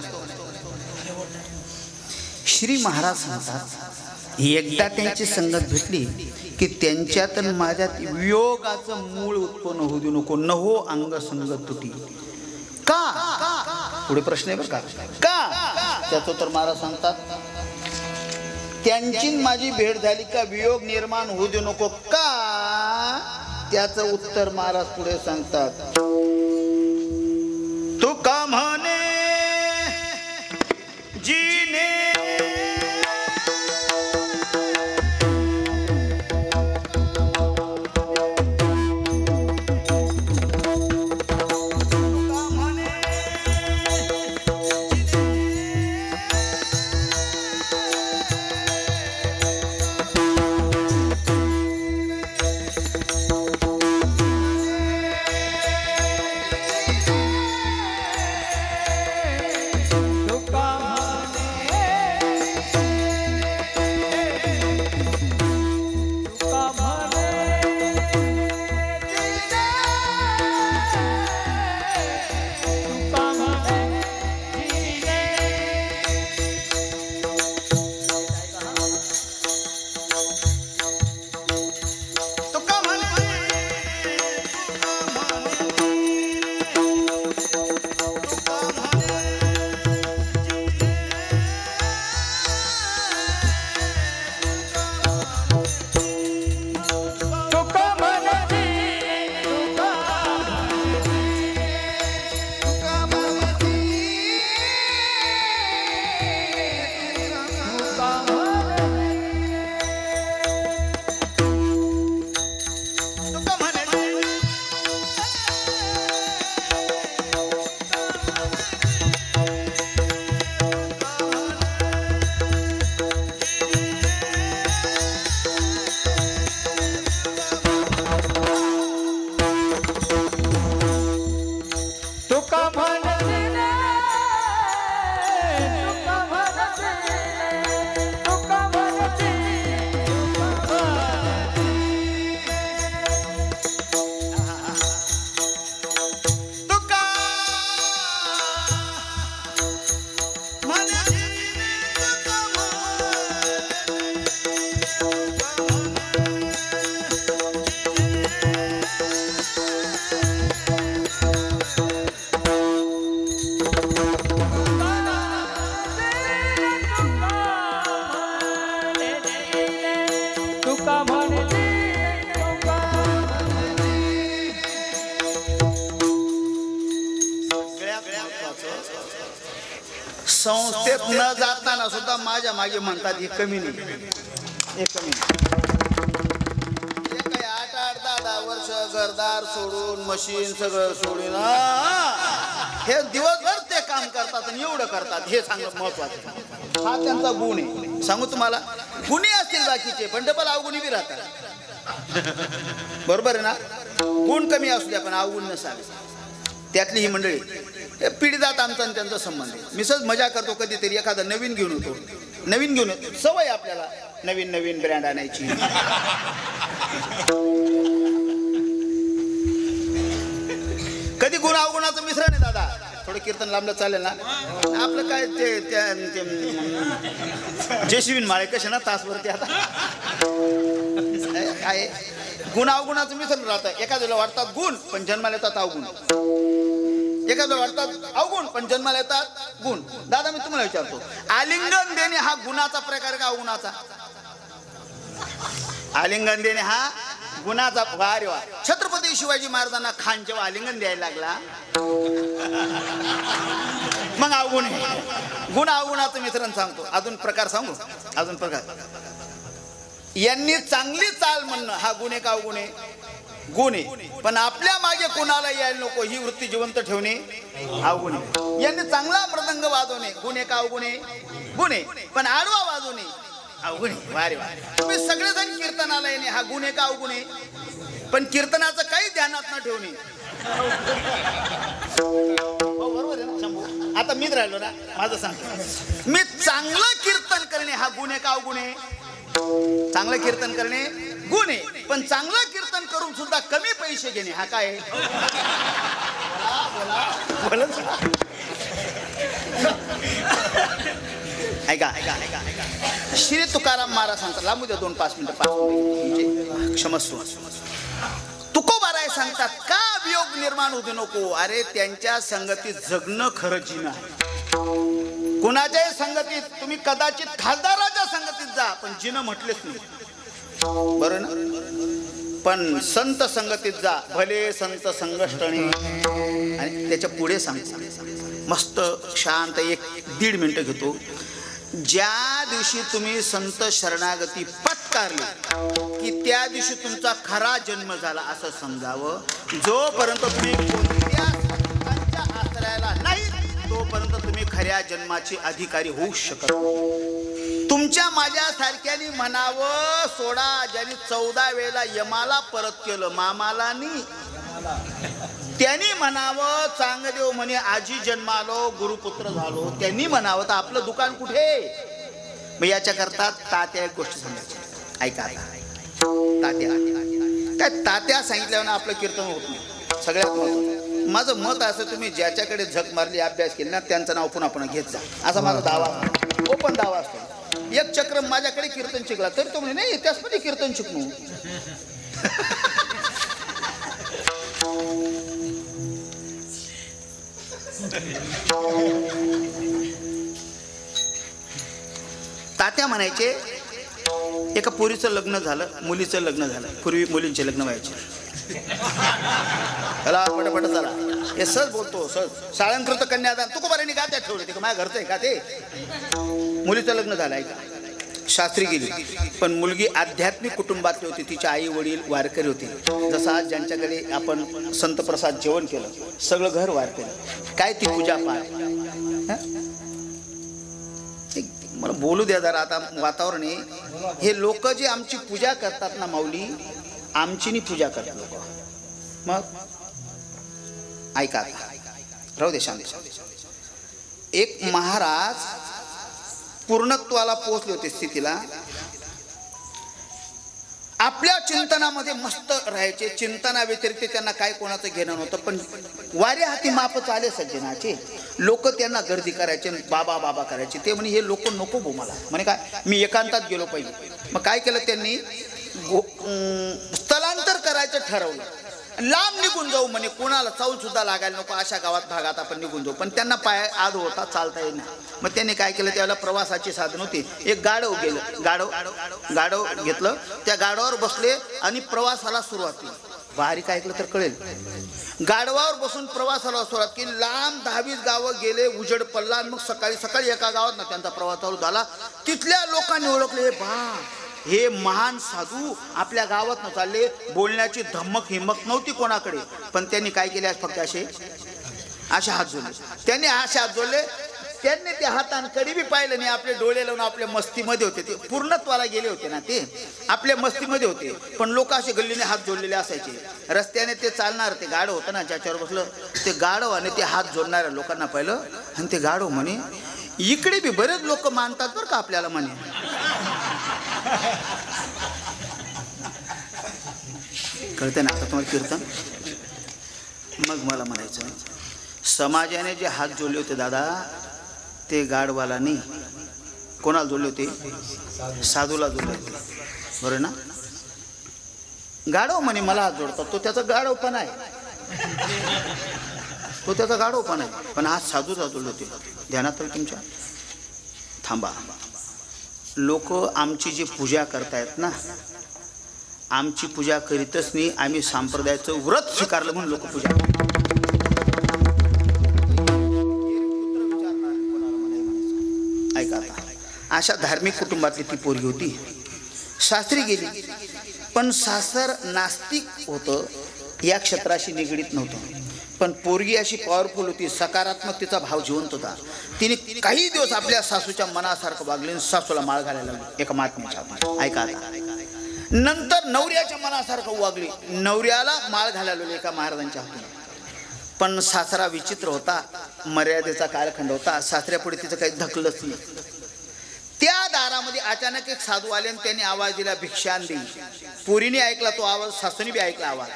श्री महाराज सांगतात एकदा त्यांची संगत भेटली की त्यांच्यात माझ्यात वियोगाचं मूळ उत्पन्न होऊ देऊ नको, नहो अंग संगत तुटी. का? पुढे प्रश्न आहे बरं का? त्याचं तर महाराज सांगतात त्यांची माझी भेट झाली का वियोग निर्माण होऊ देऊ नको का? त्याचं उत्तर महाराज पुढे सांगतात तू का म्हणे जीने संस्थेत न जाताना सुद्धा माझ्या मागे म्हणतात हे कमी नाही, हे कमी नाही. वर्ष घरदार सोडून मशीन सगळं सोडून हे दिवसभर ते काम करतात आणि एवढं करतात हे सांगणं महत्वाचं. हा त्यांचा गुण आहे. सांगू तुम्हाला, गुणी असतील बाकीचे पण डबल अवगुणी बी राहतात. बरोबर आहे ना? गुण कमी असू द्या पण अवगुण नसावे. त्यातली ही मंडळी पिढीजात आमचा आणि त्यांचा संबंध आहे. मी सहज मजा करतो, कधीतरी एखादा नवीन घेऊन येतो. नवीन घेऊन येतो, सवय आपल्याला नवीन नवीन ब्रँड आणायची. कधी गुण अवगुणाचं मिश्रण आहे दादा. थोडं कीर्तन लांबलं चालेल ना? आपलं काय ते जेसीबीन माळे कसे ना तासवरती आता काय गुण अवगुणाचं मिश्रण राहतं. एखाद्याला वाटतात गुण पण जन्माला येतात अवगुण, एखाद्याला वाटतात अवगुण पण जन्माला येतात गुण. दादा मी तुम्हाला विचारतो, आलिंगन देणे हा गुणाचा प्रकार का अवगुणाचा? आलिंगन देणे हा गुणाचा. वारे वा. छत्रपती शिवाजी महाराजांना खान जेव्हा आलिंगन द्यायला लागला मग अवगुण आहे. गुण अवगुणाचं मिश्रण सांगतो. अजून प्रकार सांगू, अजून प्रकार. यांनी चांगली चाल म्हणणं हा गुण आहे का अवगुण आहे? गुण आहे. पण आपल्या मागे कोणाला यायला नको ही वृत्ती जिवंत ठेवणे अवगुण आहे. यांनी चांगला मृदंग वाजवणे गुण आहे का अवगुण आहे? गुण आहे. पण आडवा वाजवणे अवगुण आहे. वारे वा. तुम्ही सगळेजण कीर्तनाला येणे हा गुण आहे का अवगुण आहे? पण कीर्तनाचं काही ध्यानात न ठेवणे. बरोबर आहे ना? आता मीच राहिलो ना, माझं सांगतो. मी चांगलं कीर्तन करणे हा गुण आहे का अवगुण आहे? चांगलं कीर्तन करणे गुण आहे. पण चांगलं कीर्तन करून सुद्धा कमी पैसे घेणे हा काय? ऐका ऐका ऐका ऐका. श्री तुकाराम महाराज सांगतात, लांबू द्या 2-5 मिनिटं, क्षमस्व. तुकोबाराय सांगतात का वियोग निर्माण होऊ नको. अरे त्यांच्या संगतीत जगणं खरं जीवन आहे. कुणाच्याही संगतीत तुम्ही कदाचित खासदाराच्या संगतीत जा पण जिनं म्हटलेच नाही. बरं ना? पण संत संगतीत जा, भले संत संगष्टणे. आणि त्याच्या पुढे सांगतो मस्त शांत 1-1.5 मिनिटं घेतो. ज्या दिवशी तुम्ही संत शरणागती पत्कारली की त्या दिवशी तुमचा खरा जन्म झाला असं समजावं. जोपर्यंत तुम्ही कोणत्या संतांच्या आश्रयाला नाही तोपर्यंत तुम्ही खऱ्या जन्माचे अधिकारी होऊ शकत नाही. तुमच्या माझ्या सारख्यानी म्हणावं सोडा, ज्यांनी 14 वेळेला यमाला परत केलं मामाला नाही. त्यांनी म्हणावं चांगदेव म्हणे आजी जन्मालो गुरुपुत्र झालो. त्यांनी म्हणावं तर आपलं दुकान कुठे? मग याच्या करता तात्या एक गोष्ट सांगायची. ऐका तात्या काय तात्या सांगितल्यावर आपलं कीर्तन होत नाही. सगळ्यात महत्त्वाचं माझं मत असं, तुम्ही ज्याच्याकडे झक मारली अभ्यास केली ना त्यांचं नाव पुन्हा पुन्हा घेत जा असा माझा दावा, ओपन दावा असतो. एक चक्र माझ्याकडे कीर्तन शिकला तर तो म्हणे नाही त्याचमध्ये कीर्तन शिकणू. तात्या म्हणायचे एका पोरीचं लग्न झालं, मुलीचं लग्न झालं. पूर्वी मुलींचे लग्न व्हायचे. त्याला पटपट झाला हे सहज बोलतो सहज. साळंकृत कन्यादान तुकोबारांनी का त्या ठेवले ते माझ्या घरचं आहे का ते? मुलीचं लग्न झालं ऐका. शास्त्री गेली पण मुलगी आध्यात्मिक कुटुंबातली होती. तिचे आई वडील वारकरी होते. जसं आज ज्यांच्याकडे आपण संत प्रसाद जेवण केलं सगळं घर वारकरी. काय ती पूजा पाठ. मला बोलू द्या जरा आता वातावरण आहे. हे लोक जे आमची पूजा करतात ना माऊली, आमची नाही पूजा करतात लोक. मग ऐका राहू दे शांत. एक महाराज पूर्णत्वाला पोहोचले होते स्थितीला. आपल्या चिंतनामध्ये मस्त राहायचे. चिंतना व्यतिरिक्त त्यांना काय कोणाचं घेणं नव्हतं. पण वारे हाती माप चाले सज्जनाचे. लोक त्यांना गर्दी करायचे, बाबा बाबा करायचे. ते म्हणे हे लोक नको भो मला. म्हणे काय मी एकांतात गेलो पाहिजे. मग काय केलं त्यांनी, स्थलांतर करायचं ठरवलं. लांब निघून जाऊ म्हणे, कोणाला चावल सुद्धा लागायला नको अशा गावात भागात आपण निघून जाऊ. पण त्यांना पाय आद होता, चालता येईल ना. मग त्यांनी काय केलं, त्यावेळेला प्रवासाची साधन होती. एक गाढव गेलं, गाढव घेतलं. त्या गाढवावर बसले आणि प्रवासाला सुरुवात केली. बारीक ऐकलं तर कळेल. गाढवावर बसून प्रवासाला सुरुवात केली. लांब 10-20 गावं गेले, उजेड पडला. मग सकाळी एका गावात ना त्यांचा प्रवास चालू झाला. तिथल्या लोकांनी ओळखले, बा हे महान साधू आपल्या गावात न चालले, बोलण्याची धमक हिम्मत नव्हती कोणाकडे, पण त्यांनी काय केले, फक्त असे हात जोडले. त्यांनी असे हात जोडले, त्यांनी त्या हातांकडे बी पाहिलं नाही, आपले डोळे लावून आपल्या मस्तीमध्ये होते. ते पूर्णत्वाला गेले होते ना, ते आपल्या मस्तीमध्ये होते. पण लोक असे गल्लीने हात जोडलेले असायचे. रस्त्याने ते चालणार, ते गाढव होतं ना ज्याच्यावर बसलं, ते गाढव आणि ते हात जोडणाऱ्या लोकांना पाहिलं, आणि ते गाढव म्हणे, इकडे बी बरेच लोक मानतात बरं का आपल्याला म्हणे. कळते ना आता तुम्हाला कीर्तन. मग मला म्हणायचं, समाजाने जे हात जोडले होते दादा, ते गाढवाला नाही, कोणाला जोडले होते, साधूला जोडले होते, बरोबर ना. गाढव म्हणे मला हात जोडतात, तो त्याचा गाढवपणा आहे, तो त्याचा गाढवपणा आहे, पण हात साधूचा जोडले होते. ध्यानात तुमच्या. थांबा, लोक आमची जी पूजा करतायत ना, आमची पूजा करीतच नाही, आम्ही संप्रदायाचं व्रत स्वीकारलं म्हणून लोक पूजा. ऐका, अशा धार्मिक कुटुंबातली ती पोरगी होती. सासरी गेली, पण सासर नास्तिक होतं, या क्षेत्राशी निगडीत नव्हतं. पण पोरगी अशी पॉवरफुल होती, सकारात्मक तिचा भाव जिवंत होता. तिने काही दिवस आपल्या सासूच्या मनासारखं वागले, सासूला माळ घालायला लागली एका महात्म्याच्या. ऐका, नंतर नवऱ्याच्या मनासारखं वागली, नवऱ्याला माळ घालायला लागली एका महाराजांच्या हातून. पण सासरा विचित्र होता, मर्यादेचा कालखंड होता, सासऱ्यापुढे तिचं काही धकलंच नाही. त्या दारामध्ये अचानक एक साधू आले आणि त्यांनी आवाज दिला, भिक्षान दे. पोरीने ऐकला तो आवाज, सासूने बी ऐकला आवाज.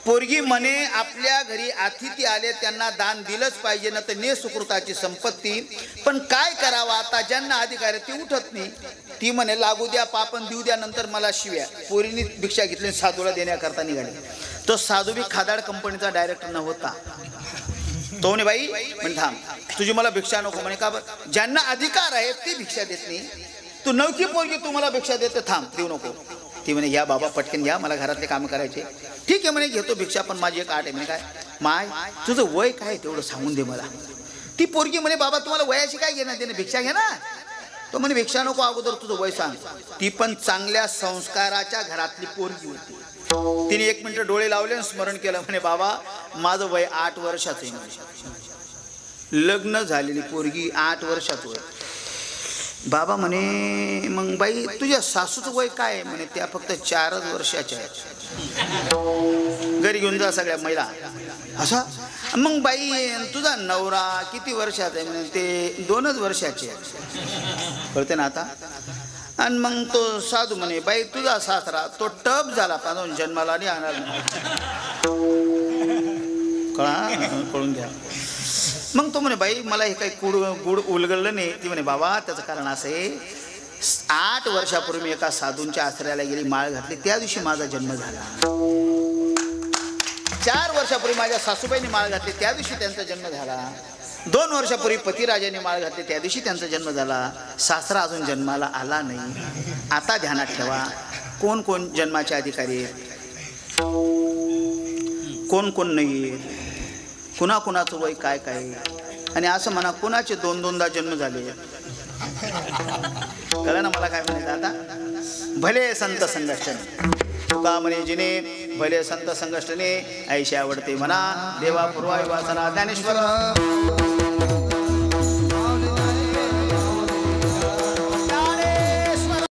पोरगी म्हणे, आपल्या घरी अतिथी आले, त्यांना दान दिलंच पाहिजे, ना तर नेसुकृताची संपत्ती. पण काय करावं आता, ज्यांना अधिकार आहे ते उठत नाही. ती म्हणे, लागू द्या पापन, देऊ द्या नंतर मला शिव्या. पोरीने भिक्षा घेतली, साधूला देण्याकरता निघाले. तो साधू बी खादाड कंपनीचा डायरेक्टर न होता. तो म्हणे, बाई म्हणे थांब, तुझी मला भिक्षा नको. म्हणे, का बरं, ज्यांना अधिकार आहे ती भिक्षा देत नाही, तू नवकी पोरगी तू मला भिक्षा देते, थांब, देऊ नको. ती म्हणे, या बाबा पटकन घ्या, मला घरातले काम करायचे. ठीक आहे म्हणे, घेतो भिक्षा, पण माझी एक आट आहे. म्हणे, काय माय, तुझं वय काय तेवढं सांगून दे मला. ती पोरगी म्हणे, बाबा तुम्हाला वयाशी काय घेणं देणं, भिक्षा घे ना. तो म्हणे, भिक्षा नको, अगोदर तुझं वय सांग. ती पण चांगल्या संस्काराच्या घरातली पोरगी होती. तिने 1 मिनिट डोळे लावले आणि स्मरण केलं. म्हणे, बाबा माझं वय 8 वर्षाचं आहे. लग्न झालेली पोरगी 8 वर्षाचं वय. बाबा म्हणे, मग बाई तुझ्या सासूचं वय काय आहे. म्हणे, त्या फक्त 4 वर्षाच्या आहेत. घरी घेऊन जा सगळ्या महिला. असा, मग बाई तुझा नवरा किती वर्षाचा आहे. म्हणे, ते 2च वर्षाचे आहे. कळते ना आता. आणि मग तो साधू म्हणे, बाई तुझा सासरा तो टप झाला, पण जन्माला नाही आणणार. कळून घ्या. मग तो म्हणे, बाई मला हे काही गुड उलगडलं नाही. ती म्हणे, बाबा त्याचं कारण असं आहे, 8 वर्षापूर्वी मी एका साधूंच्या आश्रयाला गेली, माळ घातली, त्या दिवशी माझा जन्म झाला. 4 वर्षापूर्वी माझ्या सासूबाईंनी माळ घातली, त्या दिवशी त्यांचा जन्म झाला. 2 वर्षापूर्वी पतिराजाने माळ घातली, त्या दिवशी त्यांचा जन्म झाला. सासरा अजून जन्माला आला नाही. आता ध्यानात ठेवा, कोण कोण जन्माचे अधिकारी आहेत, कोण कोण नाही, कुणाकुणाचं वय काय काय. आणि असं म्हणा, कुणाचे 2-2दा जन्म झाले. कळलं ना मला काय म्हणायचं आता. भले संत संघर्षणे, तुका म्हणे जिने भले संत संघर्षणे ऐशी आवडते म्हणा. देवा पूर्वा वासना ज्ञानेश्वर.